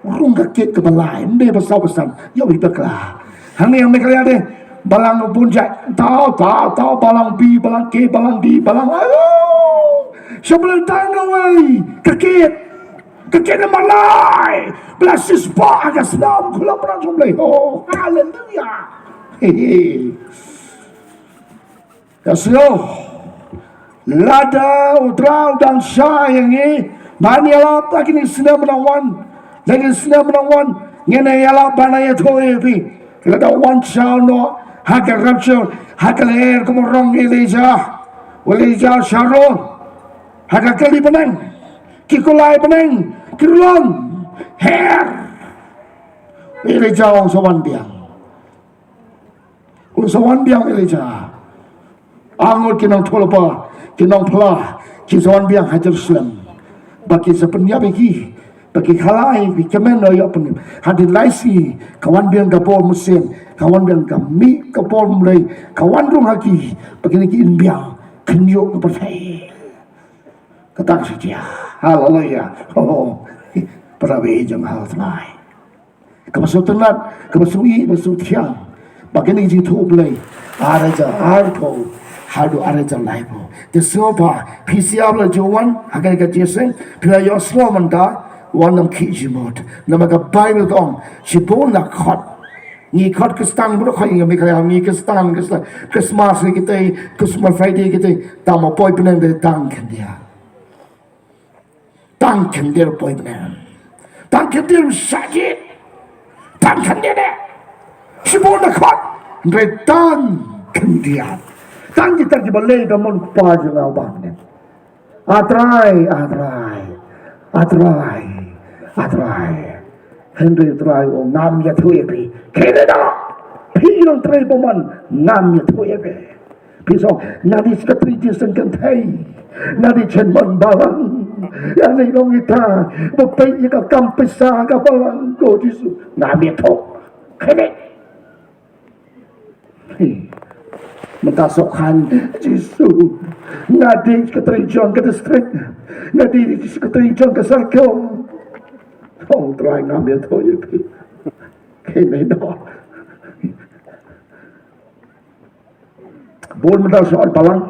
urung kakek ke balai ndai besar ya beriklah hang yang mereka ada balang punjak tahu balang bi balang ke balang di balang ayo sebelum tangga wei kakek na malai blasis pa agak senam kula perang jumlah oh haleluya kasih lada udrau dan sayang ni bani ialap lagi ni senam menawan ngene ialap bana ya thoi pi lada wan chao no hakal rapture hakal air kumorong Elijah Sharon hakal kali benang kikulai benang kirulon hair Elijah sawan biang Elijah angul kinang tolpa kinang pla kisawan biang hajar Islam bagi sepenuhnya bagi kalai bagi kemana ya pun hadir laisi kawan biang kapol musim kawan biang kami kapol mulai kawan rung haki bagi ni kin biang kenyuk kepercayaan kata saja haleluya perawi jeng hal tenai kemasuk tenat kemasuk tiang bagi ni jitu mulai ada arko hadu araja laibo de sopa pisiabla jowan hagai ka jesen pila yo sloman da wanam kijimot namaga Bible dong sibona khot ni khot Kristen bro khai ngi kaya ngi Kristen Christmas ni kita Christmas Friday kita tamo poi penang de tang dia poi penang tang dia sakit tang dia de sibona khot ngai tang dia tang kita di balai damon pa janga bang ne atrai Henry try o nam ya thuepi Canada pilong try boman nam ya thuepi piso nadi skatri jisen kan thai nadi chen man balang ya nei long ita bo pe ya ka kam pesa ka balang go jisu nam ya thok khene mata sokhan jisu nadi skatri jon ka district nadi skatri jon ka circle không try ngắm biết thôi cái này đó bốn mươi sáu soal palang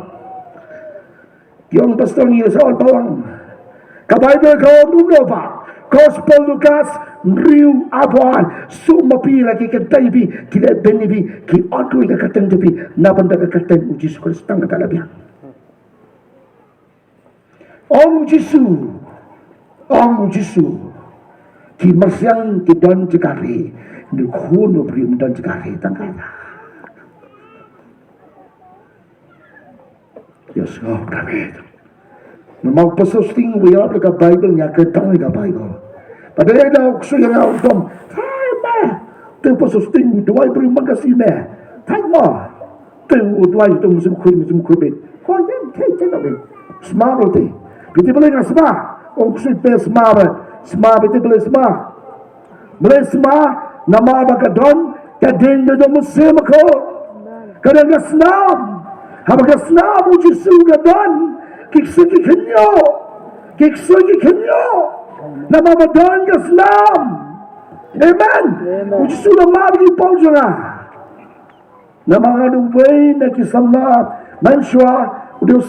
yung pastor niya soal palang kabaybay ko nuno pa Gospel Lucas riu abuan sumapila ki kataybi ki benibi ki otru ka katandabi nabanda ka katay ujis Kristang katalabihan Om Jisu ki masyang ki don jikari ni kuno brim don jikari tangkala yes oh David mau posting we up ka Bible nya ka tang ka Bible padahal daw so yang autom hai ma tu posting duai brim magasi me thai ma tu duai tu musim khu be ko yan kai chen be smart oti piti boleh ngasma ong sui pe smart Sma bete boleh sma nama bagadon kadeng do musim ko kadang gasnam habaga snam uji sugadon kiksugi kenyo nama badon gasnam amen uji sudah mari paujana nama adu way na kisamla manshwa udah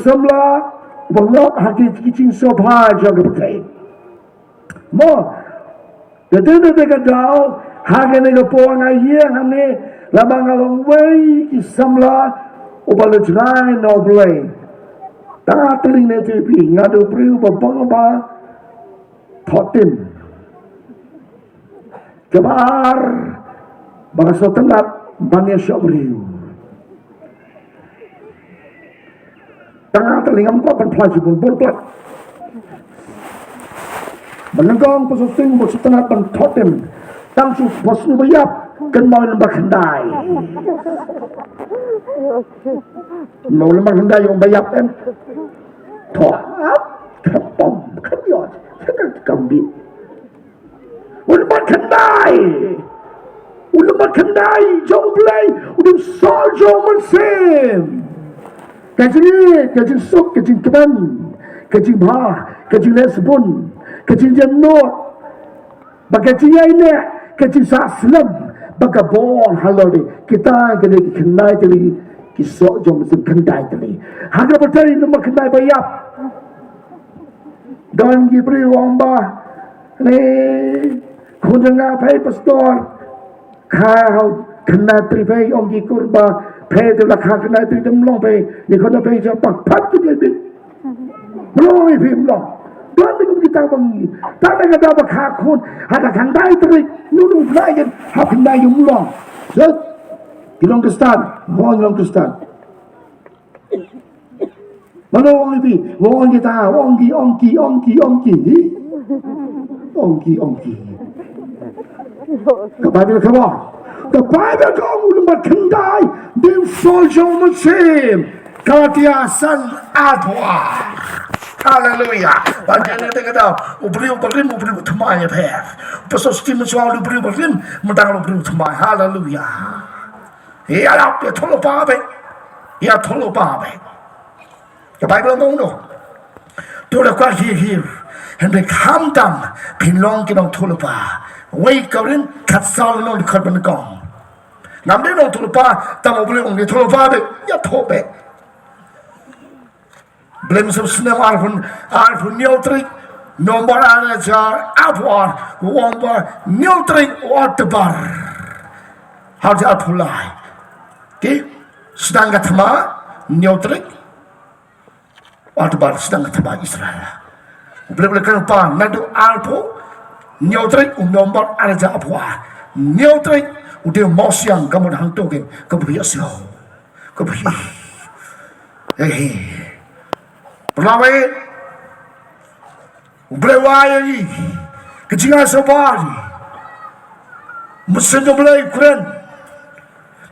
samla Bangok haki kicing sobha jaga betai. Mo, dadana dega dao hagi nega poang ayah hane labang along way kisamla ubalajrai no blay. Tanga teling ne tipi ngadu priu babang ba thotim. Kebar bangsa tengah bangya syobriu. Tengah telingam ko pan plaj pun plat menengong posting bos tengah pan totem tang su posnu bayap kan mau lembah kendai yang bayap em thọ kapom kapyot sakal kambi ulmat kendai jong play udah sol jong mensem Kajing sok, kajing keban, kajing bah, kajing lesbon, kajing jenot, bagajing ini, kajing saslam, bagabon halori, kita kena kenai tadi, kisok jom mesti kenai tadi. Harga bertari nombor kenai bayap, dan gibri wamba, ni kunjung apa pastor, kau kenai tripai onggi kurba. Pede la kha kana tri dum long pe ni khona pe ja pak phat tu le bi long ai phim long dan ni kum kita bang ta na ga ba kha khon ha ta khang dai tri nu lai gen ha khang dai yum long so ki long kristan mana ong bi ong kita ongki ka ba bi ka ba The Bible kong umat kendai dim soljo musim katia san atwa. Hallelujah. Banjana tengah dah ubri utmai per. Pasos tim soal ubri mendang ubri utmai. Hallelujah. Ialap ya tholo pa be. The Bible ngong no. Tu dah kuat hir. Henry hamdam pinlong kinong tholo pa. Wei kaurin kat sal no di khat ban kong. Namde no thulupa tamo bule ong ni thulupa be ya thobe blem sub snem arfun neutrik Nomor anaja apar wamba neutring watebar. Harus apulai. Okay, sedang katma neutring watebar sedang katma Israel. Boleh kenapa? Nado alpo neutring nomor anaja apar neutring udah mosiang kamu dah hantu ke biasa ke biasa. Perlawan Brewai ke Jingiaseng mesin boleh Quran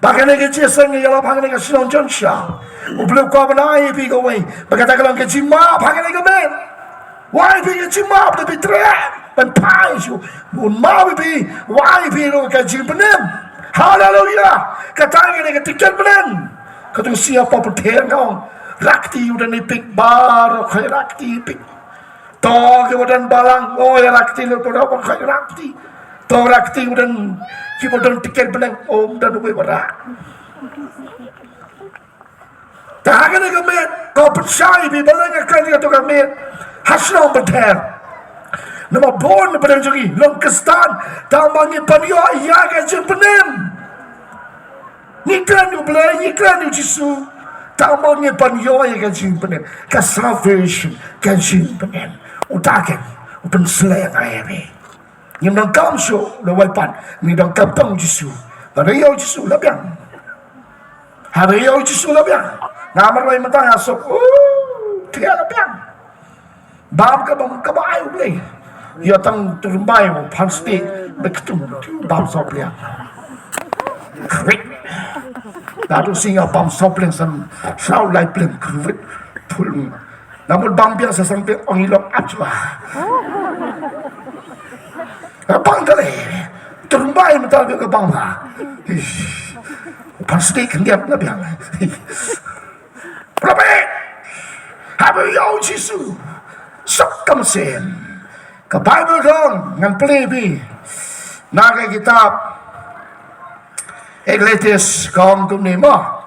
bahkan ke Jingiaseng ialap bahkan ke shnong Jongsha boleh kau benai pi kau wei berkata kalau ke Jima bahkan ke men wai pi ke Jima boleh pi trem dan pai su mun mau pi wai pi lo ke Jimpenem haleluya kata ke tiket benen kau siapa perteng kau rakti udah nipik bar kau rakti pik to kemudian balang oh ya rakti lo pada apa kau rakti to rakti kemudian kemudian tiket benen om dan gue berak tak ada kemen kau percaya bi balang akan dia tu kemen hasno beter nama bon pada jogi longkestan tamangi panio ya ke jempenem nikran u belai nikran u jisu tamangi panio ya ke jempenem ke salvation ke jempenem utaken upen seleng ayebe nhưng đang cam số là quay pan mình đang cam tâm Giêsu và đấy yêu Giêsu lắm yang hari yêu Giêsu lắm yang ngamar quay matang asok tiada lắm yang bab ka bang kabay ublay ya tang turumbay mo pasti begitu bab soplia krik datu singa bam sopling san sao lai pleng krik pul namun bang biang sa sampai ongilok acwa bang kali terumbay mental ke bang lah pasti kendiap lah biang berapa habis yau Giêsu sok kamsen ke Bible dong ngan pelebi naga kitab Ecclesiastes kaum kum ni mah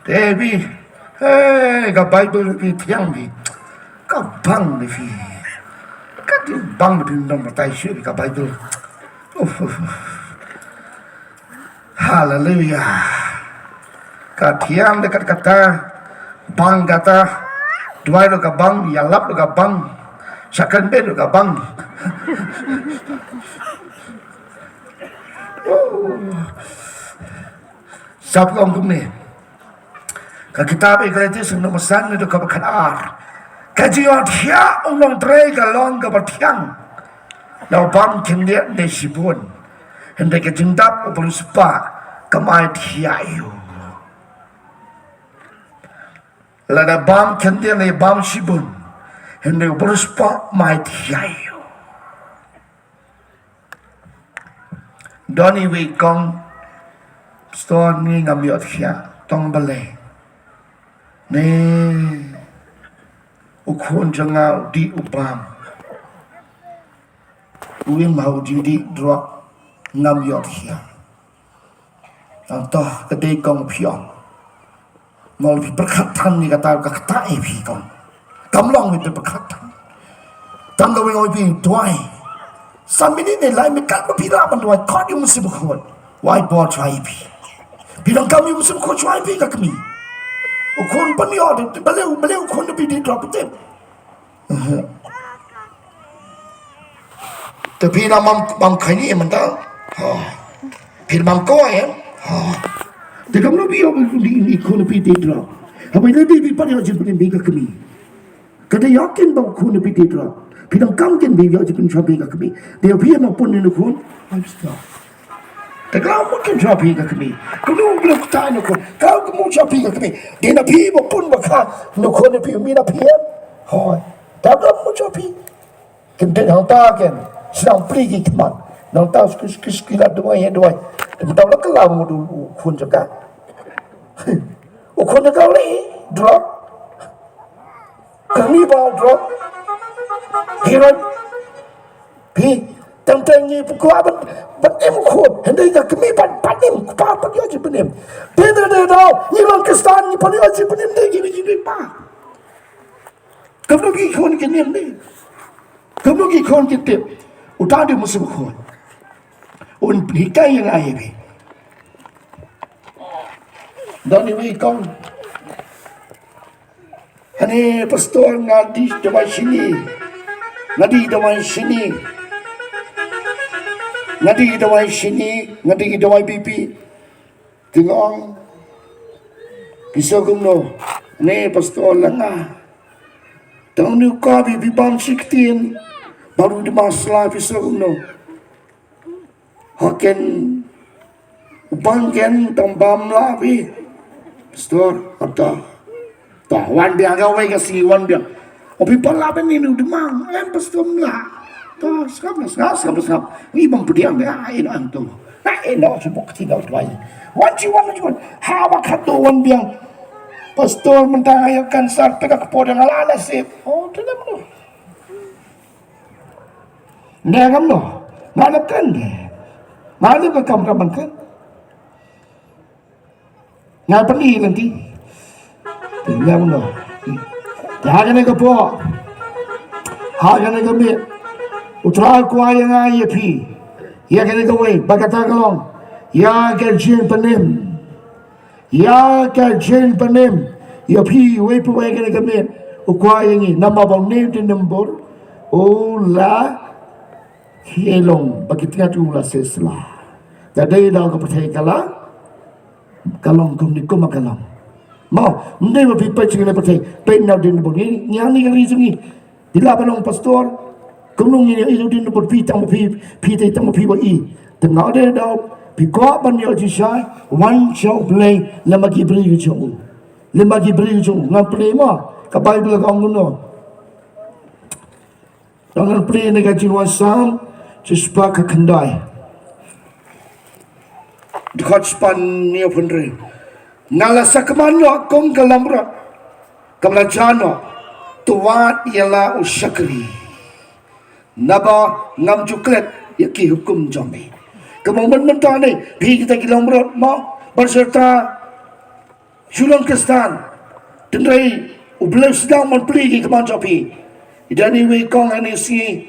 Devi ke Bible lebih tiang di ke bang lebih di bang lebih nombor taisyu di Bible. Haleluya. Katiang dekat kata bang kata dua lo bang ialap lo bang second bed lo bang. Sab kong kumne. Ka kitab Ecclesiastes nomor 1 itu kabakar. Kajian dia ulong tray galong kabatiang. Lau bam kendia desibun. Hendak kejendap upul spa kamai dia ayu. Lada bam kendia le bam sibun. Hendak upul spa mai dia ayu. Doni we kong store ni ngamiot dia tong balai. Ne ukun jangal di upam uin mau di drop ngam yot hia antah kedai kong pion mau lebih berkatan ni kata kata epi kong kamlong lebih berkatan tangga weng opi tuai sambil ini lain mekat berpira bantuan kau di musim kuat whiteboard try epi bilang kami musim kuat try epi kami ukun panior beliau ukun lebih di drop itu tapi nama mam kini mentah firman kau Dekam nabi yang di ikon lebih di drop apa lebih panior jadi beli kami kada yakin bahawa ukun lebih di drop bilang kamkin beli jadi beli kami dia biar maupun ni ukun stop Kalau mungkin sapi ke kami, kalau belum tanya aku, kalau kamu sapi ke kami, dia nak pergi pun bakal nak kau nak pergi, mina pergi, hoi, tak kamu sapi, kita nak tahu kan, sedang pergi keman, nak tahu sekilas dua, tapi tahu lah kalau dulu kun jaga, kun jaga leh, drop, kami bawa drop, hiran, pergi. Tentangnya pukul apa? Benem kuat. Hendak kita kami panem, apa dia aja benem. Dia tahu. Ilang kestan ni panem aja benem dia gini pa. Kamu ki kon kenem ni. Kamu ki kon ketep. Utadi musuh kon. Un hikai yang ayah ni. Dan ini kong. Hani pastor ngadi damai sini. Ngadi damai sini. Ngadi damai sini. Ngadi damai pipi. Tengok. Kisah kumno. Ni pastor lengah. Tahun ni kau bibi bam siktin baru di masalah pisau kumno. Haken bangken tambam lah bi. Pastor ada. Tah wan biang kau wei kasi wan biang. Opi pala beni ni demang. Pastor lah. Tah skap. Ni bang pediang dia ino antu. Nah ino sebab tidak tuai. Wan jiwan. Hawa katu wan biang. Pastor mentahayakan sarta kepada ngalala sip. Oh, tidak benar. Nengam no, ngalakan deh. Ngalim ke kamu ramangkan? Ngapani nanti? Tidak benar. Jangan ke po, jangan ke me. Utral kuai yang ayah pi. Ya kena ke way, bagata kalong. Ya kerjin penim. Ya kerjin penim. Ya pi way pu way kena kemen. Ukuai ini nama bang name di nombor. Ola hielong bagi tiga tu la sesla. Jadi dah kau percaya kalong kum ni kum kalong. Mau mendai pi percaya kena percaya. Penau di nombor ni yang ni kali sungi. Bila balong pastor kumung ini itu di nombor pi tang pi tang pi i. Tengah ada dah. Because ban yo jisai one show play lemagi beri ujung ngam play mo ka bible ka ngono dangan play ne ka jinwa sam cispa ka kandai dekat span ni opendre ngala sakmano kong kalamra kamlajano tuwat yala usyakri naba ngam juklet yaki hukum jombe. Kemudian mentah ni, pergi kita kilang berat mau berserta Sulon Kestan. Tendai ubelai sedang pergi ke Manjapi. Dan ini kong ini si,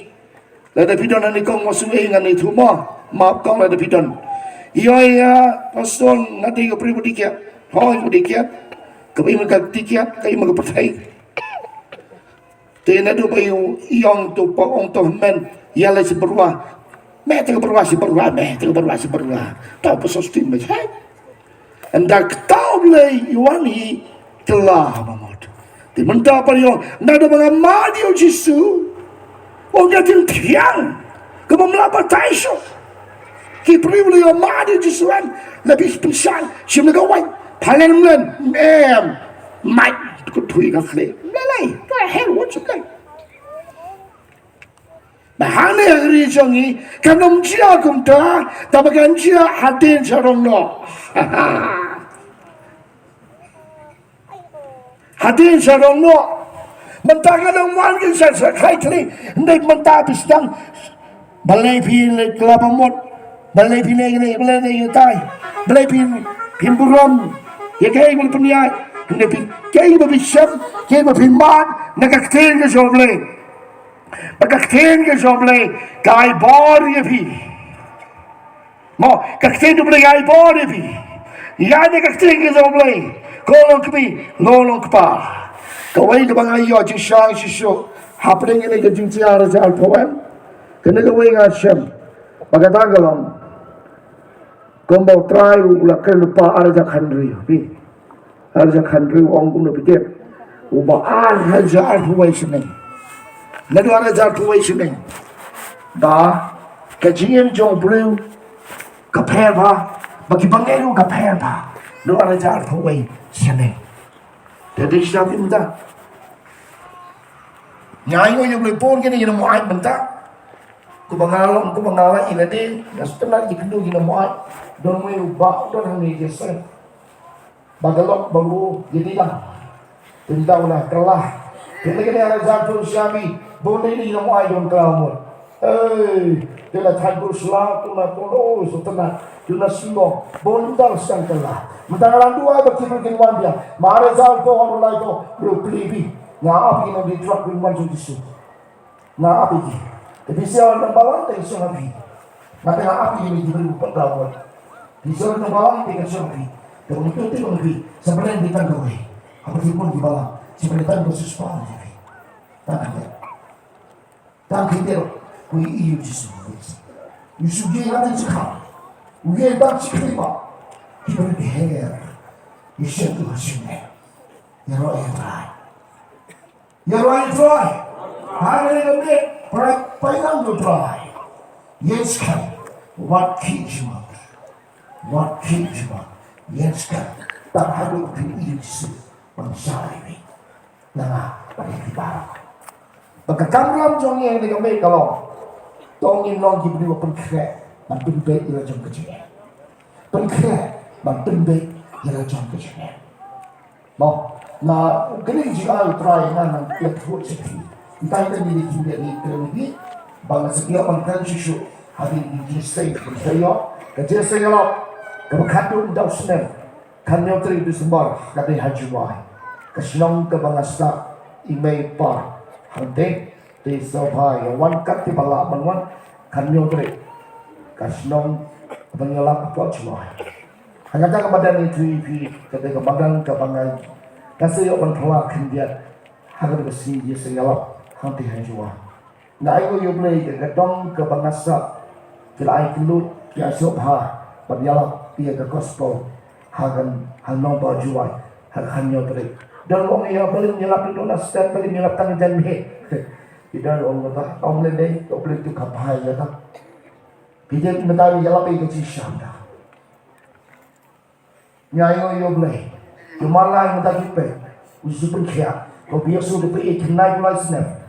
lada pidan ini kong masuk dengan itu maaf kong lada pidan. Ia pasal nanti ke pribadi kiat, pribadi kiat, kami mereka tikiat, kami mereka percaya. Tapi nanti bayu yang tu pak orang tu men, ia lagi berubah. Mẹ tengok berubah. Tahu pesustin macam. Hendak tahu leh Yohani telah mamut. Di mentah pariong, nada mengamal dia Yesus. Orang yang tiang, kamu melapar taisu. Kipri boleh amal dia Yesus kan, lebih besar. Siapa kawai? Paling mai, kutui kafle. Lelai, kau hell what you like? Bahane agri jongi kanum jia kumta tabagan jia hatin sarong no hatin sarong no mentakan ang wangin sa khai kli ndai menta bistang balai pi le klabamot balai pi ne tai balai pi pimburom ye kai bul punya ndai pi kai ba bisam kai ba pi man nakakten ke joble Pagkakten ke joble kai bor ye pi. Mo kakten doble kai bor ye pi. Ya de kakten ke joble. Kolong kpi, lolong kpa. Kawai ke bangai yo jishang shisho. Hapring ini ke jingiaseng ialap poem. Kena kawai ngasem. Pagkatagalong. Kombau try ula kelupa arja khandri pi. Arja khandri ong kuno pikir. Uba arja arhuai seneng. Nadu ada jatuh sini, dah kajian jauh belu, kapeva, bagi bangeru kapeva, nadu ada jatuh sini. Jadi siapa minta? Nyai yang boleh pun kini yang muai minta, ku bangalam ini deh, yang setelah dikendu yang muai, don mai ubah don hani jasa, bagalok baru jadilah, tindaulah kelah, kita kini ada jatuh siapa? Boleh ni yang muai don kamu. Dia dah thagur selah tu nak tolong setelah dia nak simo bondal sangkala. Mentang orang dua bagi wan dia. Mare jauh tu orang lain tu berpelibi. nga api na di truck rin man Disu nga api ki tapi siya ng bawang tayo siya api maka nga api ni diberi pagkawal di siya ng bawang tayo siya api pero ito tayo api sebenarnya di tanggaw apa sih pun di bawah sebenarnya tanggaw sesuatu api tanggaw dia kui iyo Disu Disu dia natin siya dia tak siya kita berbicara Yesus tu hasilnya yang roh yang try hari ini payang tu try yes kan what keeps you up yes kan tak ada Yesus bangsa ini nah pada kita pagkakamram jong yang ni kami kalau tongin long diberi pengkret mantin baik ila jong kecil pengkret mantin baik ila jong kecil mau na kini jika try na tiap hot sepi kita ini juga ni terlebih bangsa setiap orang susu hari ini stay saya kerja saya lo keberkatan dan senang kan yang terjadi sembar kata hajuai kesenang ke bangsa imei par hande di sobai wan kat di bala manwan kan yang terjadi kesenang mengelak apa cuai hanya tak kepada itu kata kebadan kebangai kasi yo pantala khindia hagar basi Jingiaseng ialap hanti hanjua na ayo yo play ke dong ke bangasa kila ai kilut ki asop ha padyala pia ke gospel hagan hanong ba juai hagan yo play dan ong ya paling nyelap itu na step paling nyelap tang jan he idan ong ta ong le dei to play tu kapai ya ta pijen metawi yalap ke chi shanda nyayo yo play Jumalah muda kita, usupun kia, kau biasa tu pergi kenai mulai senang.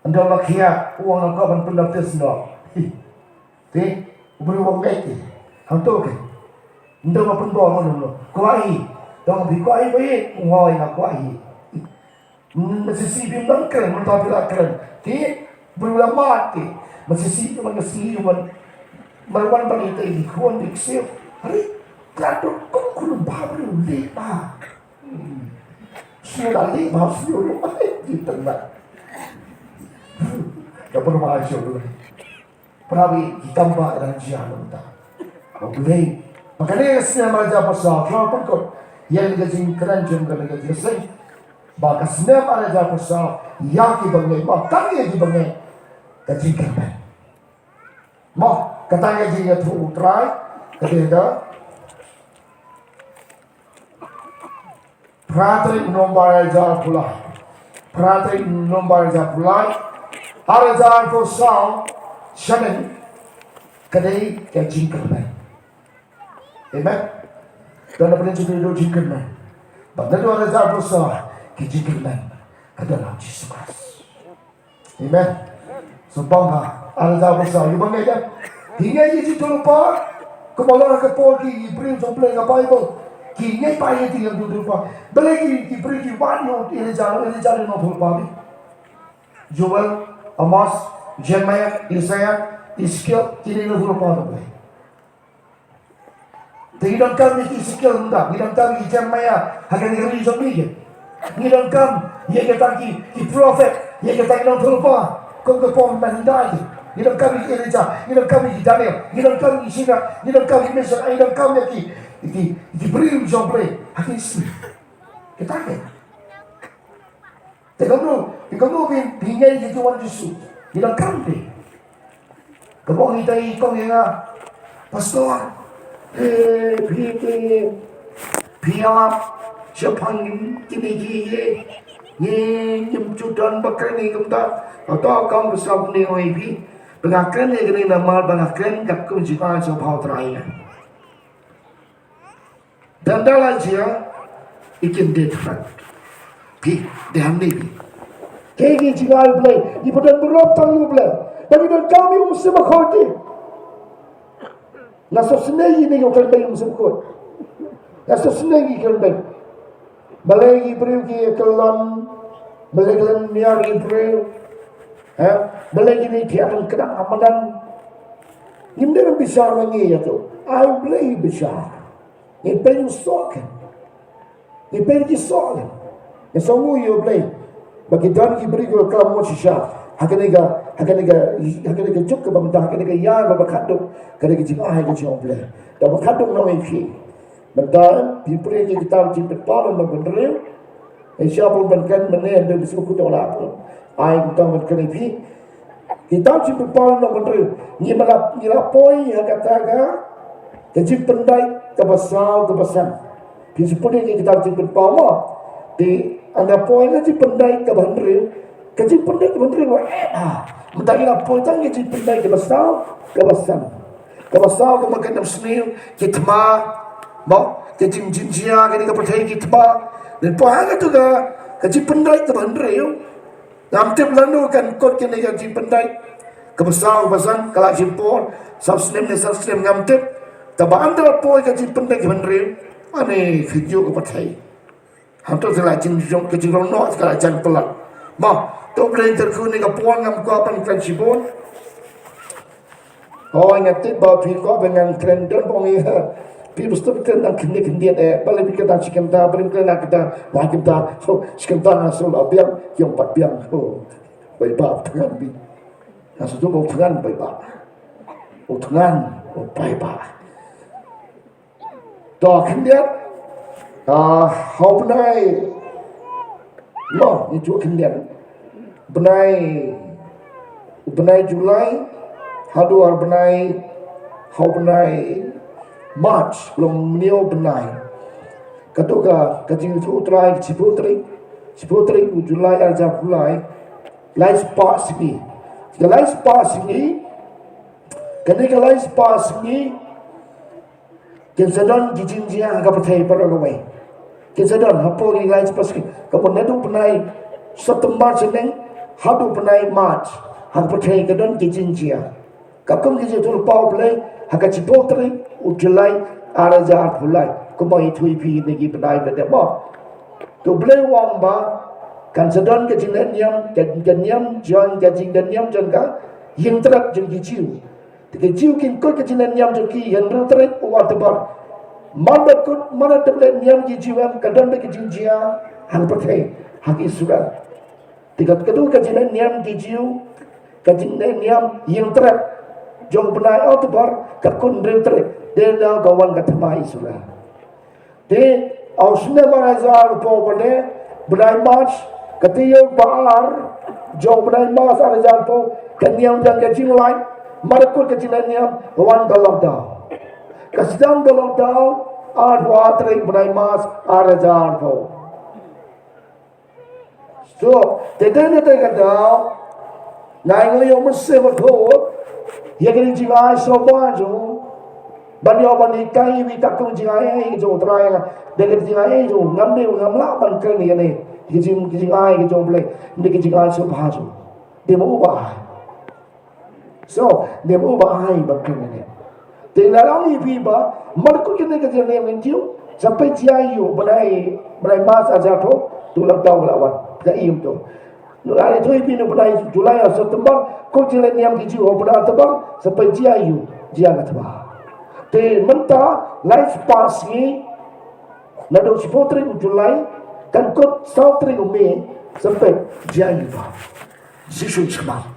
Anda nak kia, uang kau pun dapat senang. Ti, beri uang baik. Hantu ke? Anda nak pun bawa mana? Kuai, dong bi kuai baik, ngoi nak kuai. Masih sibuk mangkal, mentah bilakan. Ti, berulang mati. Masih sibuk mangkal man, marwan bagi itu ikon diksir. Hari, kalau kau kurang bahagia lepas. Sudah lima suruh di tengah. Tak perlu mahasiswa dulu. Perawi ditambah dan jianan tak. Boleh. Makanya saya meraja pasal. Kalau pun kau yang gajing keren jom kena gajing seng. Maka saya meraja pasal. Yang dibangun, maka yang dibangun gajing keren. Mak katanya jingga tu utrai. Kata Pratri nombar jar pulai. Pratri nombar jar pulai. Arajar ko sao shaneng kadai ke jingkerman. Amen. Dan apa yang kita do jingkerman. Pada do arajar ko sao ke jingkerman adalah Yesus Kristus. Amen. Subhanallah. Arajar ko sao ibang aja. Hingga Yesus lupa kemaluan ke porki ibrin somple ke Bible. Kini payah tinggal duduk pak. Belagi diberi jiwanya ini jalan no thulpa. Joel, Amos, Jeremiah, Isaiah, Ezekiel kini no thulpa tu. Tidak kami Ezekiel hendak, tidak kami Jeremiah akan diberi jombi. Tidak kami ia kata ki prophet, ia kata no thulpa. Kau kepon mandai. Tidak kami Elijah, tidak kami Daniel, tidak kami Isaiah, tidak kami Mesa, tidak kami ki diberi jomble hati isi kita kan Tekamu bingai itu orang Yesus bilang kampe kebong kita ikong yang pastor pialap siapang kini yang judan bakal ni kita atau kamu bersama ni orang pengakuan yang kini nama pengakuan kakun jika sebab terakhir dan dalam dia ikan depan, pi dah ni. Kegi jika boleh, di pada berapa tahun boleh, bagi dan kami mesti berkhati. Nasa senang ini kau kerja mesti berkhati. Nasa senang ini kerja. Balai Ibrahim ki kelan, balai kelan niar Ibrahim, balai ini dia akan kena amalan. Ini besar lagi ya tu, I boleh besar. Ipen soken. Ipen di soken. E songu yo play. bagi dan ibri ko kamu sisha hakaniga juk ke bamda hakaniga ya ba khaduk kaniga jing ai ko jong ble da ba khaduk no ifi benda ibri ki kitab jing palo no bendre insya pun bankan mene anda disebut tu olah pun ai kita bankan ifi kitab jing palo no bendre ni malapoi hakataga kajib pendai kabasau kabasan disebut ni kitab jing palo di anda poin kaji pendai ke bandri, kaji pendai ke bandri wah, mentari lah poin tang kaji pendai ke basau, ke makan nam senil, ke tema, mau kaji jinjia ke ni ke percaya ke tema, dan poin itu ke kaji pendai ke bandri yo, namtip lalu kan kot ke ni kaji pendai ke basau basan, kalau jimpor, subslim namtip, tapi anda poin kaji pendai ke bandri, ane video ke percaya. Hantu selah jinjong kejirong no sekarang jan pelan. Mah, tu boleh terkuni ke puan ngam kau apa niklan sibun. Oh ingat tu bawa pergi kau dengan kerendon bongi. Pergi mesti kita nak kendi balik kita cikan ta, balik kita nak kita lagi kita. So cikan ta hasil abiang yang 4 biang. Oh, baik bab tangan bi. Hasil tu bawa tangan baik bab. Oh tangan, oh baik bab. Dah kendi. Hau benai no ni juga kendian benai Julai hadu ar benai hau benai March belum neo benai katoka kajing tu utrai ciputri Julai arja Julai lai spa sini kenika lai spa sini kensadon Jingiaseng kapatai paragawai kesadon hapo ni lain seperti kapon nadu penai September seneng hadu penai March hak percaya kedon Jingiaseng kakum kiji tu pau play hak cipotri Julai araja Julai kumai thui pi negi penai beda ba tu play wang ba kan sedon kejingan nyam jon ka yang terak jeng kijiu kijiu kin ko kejingan nyam joki yang terak wa tebar mana terlihat niam jiwam kadang bagi jinjia hang pakai hak isuran tiga kedua kajian niam jiu kajian niam yang terak jong benai autobar kakun terak dia dah kawan kata mai isuran de ausne barazar po bade benai mas ketiyo baar jong benai mas arazar po kaniam jang kajing lain marakut kajian niam kawan lockdown Kasdang dalam daw atring benai mas arajar po. So, tetene daw nai ngayon mesti berkot. Ya kini jingai sopan jo. Banyo bani kai wi takung jingai jo try nga. Dekat jingai jo ngamde ngamla ban kan ni ne. Jingai jo ble. Ni jingai sopan jo. Demo ubah. So, demo ubah ai ban kan ni. Tenarang iba marko kene ke jene mentiu sampai jiayu benai mas aja to tulang tahu lawan ka ium to no ale to ibi no benai Julai September ko jele niam kiju ho benai tabang sampai jiayu jia ngatba te menta life pass ni na do sipotri Julai kan ko sautri me sampai jiayu ba sishu chama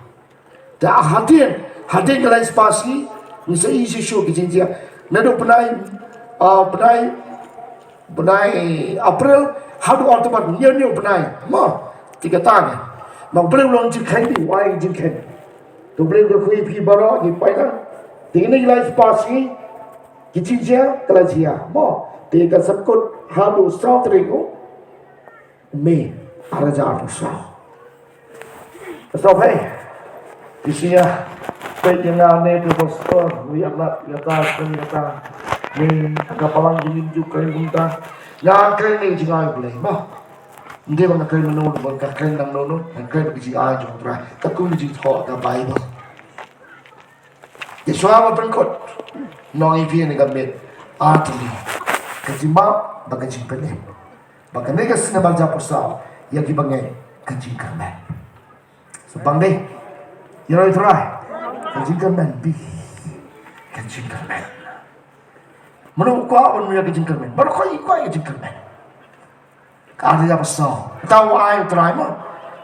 da hadin life pass ni Misa isi show kijinjia. Nado benai April hadu automat new benai. Ma 3 tahun. Mak beli ulang jingken di wai jingken. Tu beli ke kui pi baro di paikan. Tinggi lagi pasi kijinjia kelajia. Ma tiga sekut hadu sautringu me arajar sa. Sampai di sini Pejana ne tu bostor, wialat kata ni kapalang jinju kain bunta. Ya kain ni jingai boleh, bah. Hindi bang kain menurut bang kain nang nono, kain biji aja jumpa. Takut ni jinju thok ka Bible. Di suara berkot, nong ipi ni gamit artili. Kajima bagai jimpene. Bagai ni kesini baca pasal, yang dibangai kajingkamen. Sebang deh, you know it right. Kajingkamen bi kajingkamen menurut kau apa punya kajingkamen baru kau ikut kajingkamen kada apa so tahu ai try mo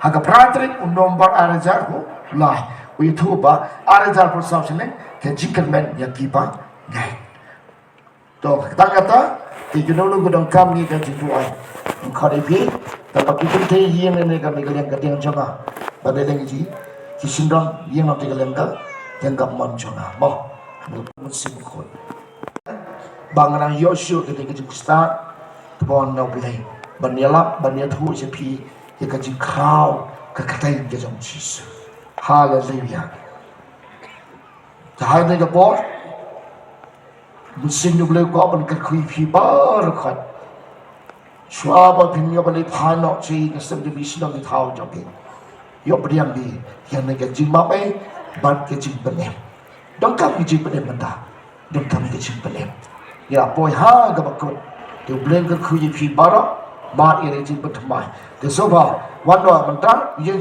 hak pratrik nomor arajar ho lai we thu ba arajar por sau sene ke jingkermen ya kipa ngai to kata ti juno lu gudang kam ni ka jitu ai khari phi ta pa kitun the yin ne ka ni ka yang ka tiang chama ba de leng ji ki sindong yin no te ka leng ka yang ka man chona mo mun sim khol bangrang yoshu ke te ka start bon no play ban ialap ban thu je phi ye ka ji khao ka katai ke jong chi su hallelujah ta hai ne ka bo mun sim nu ble ko ban ka khui phi ba ra khat chua ba pin yo ba le pha no chi ka sem de bi shnong ki thao jong ke yo priam bi yan ne ka ji ma pe ban ke ji ban ne dong ka bi ji ban ne ban da dong ka bi ke ji ban ne ya boy ha ga ba ko de ble ka khui phi ba ra ba ere ji ban thmai de so ba wan do man ta yin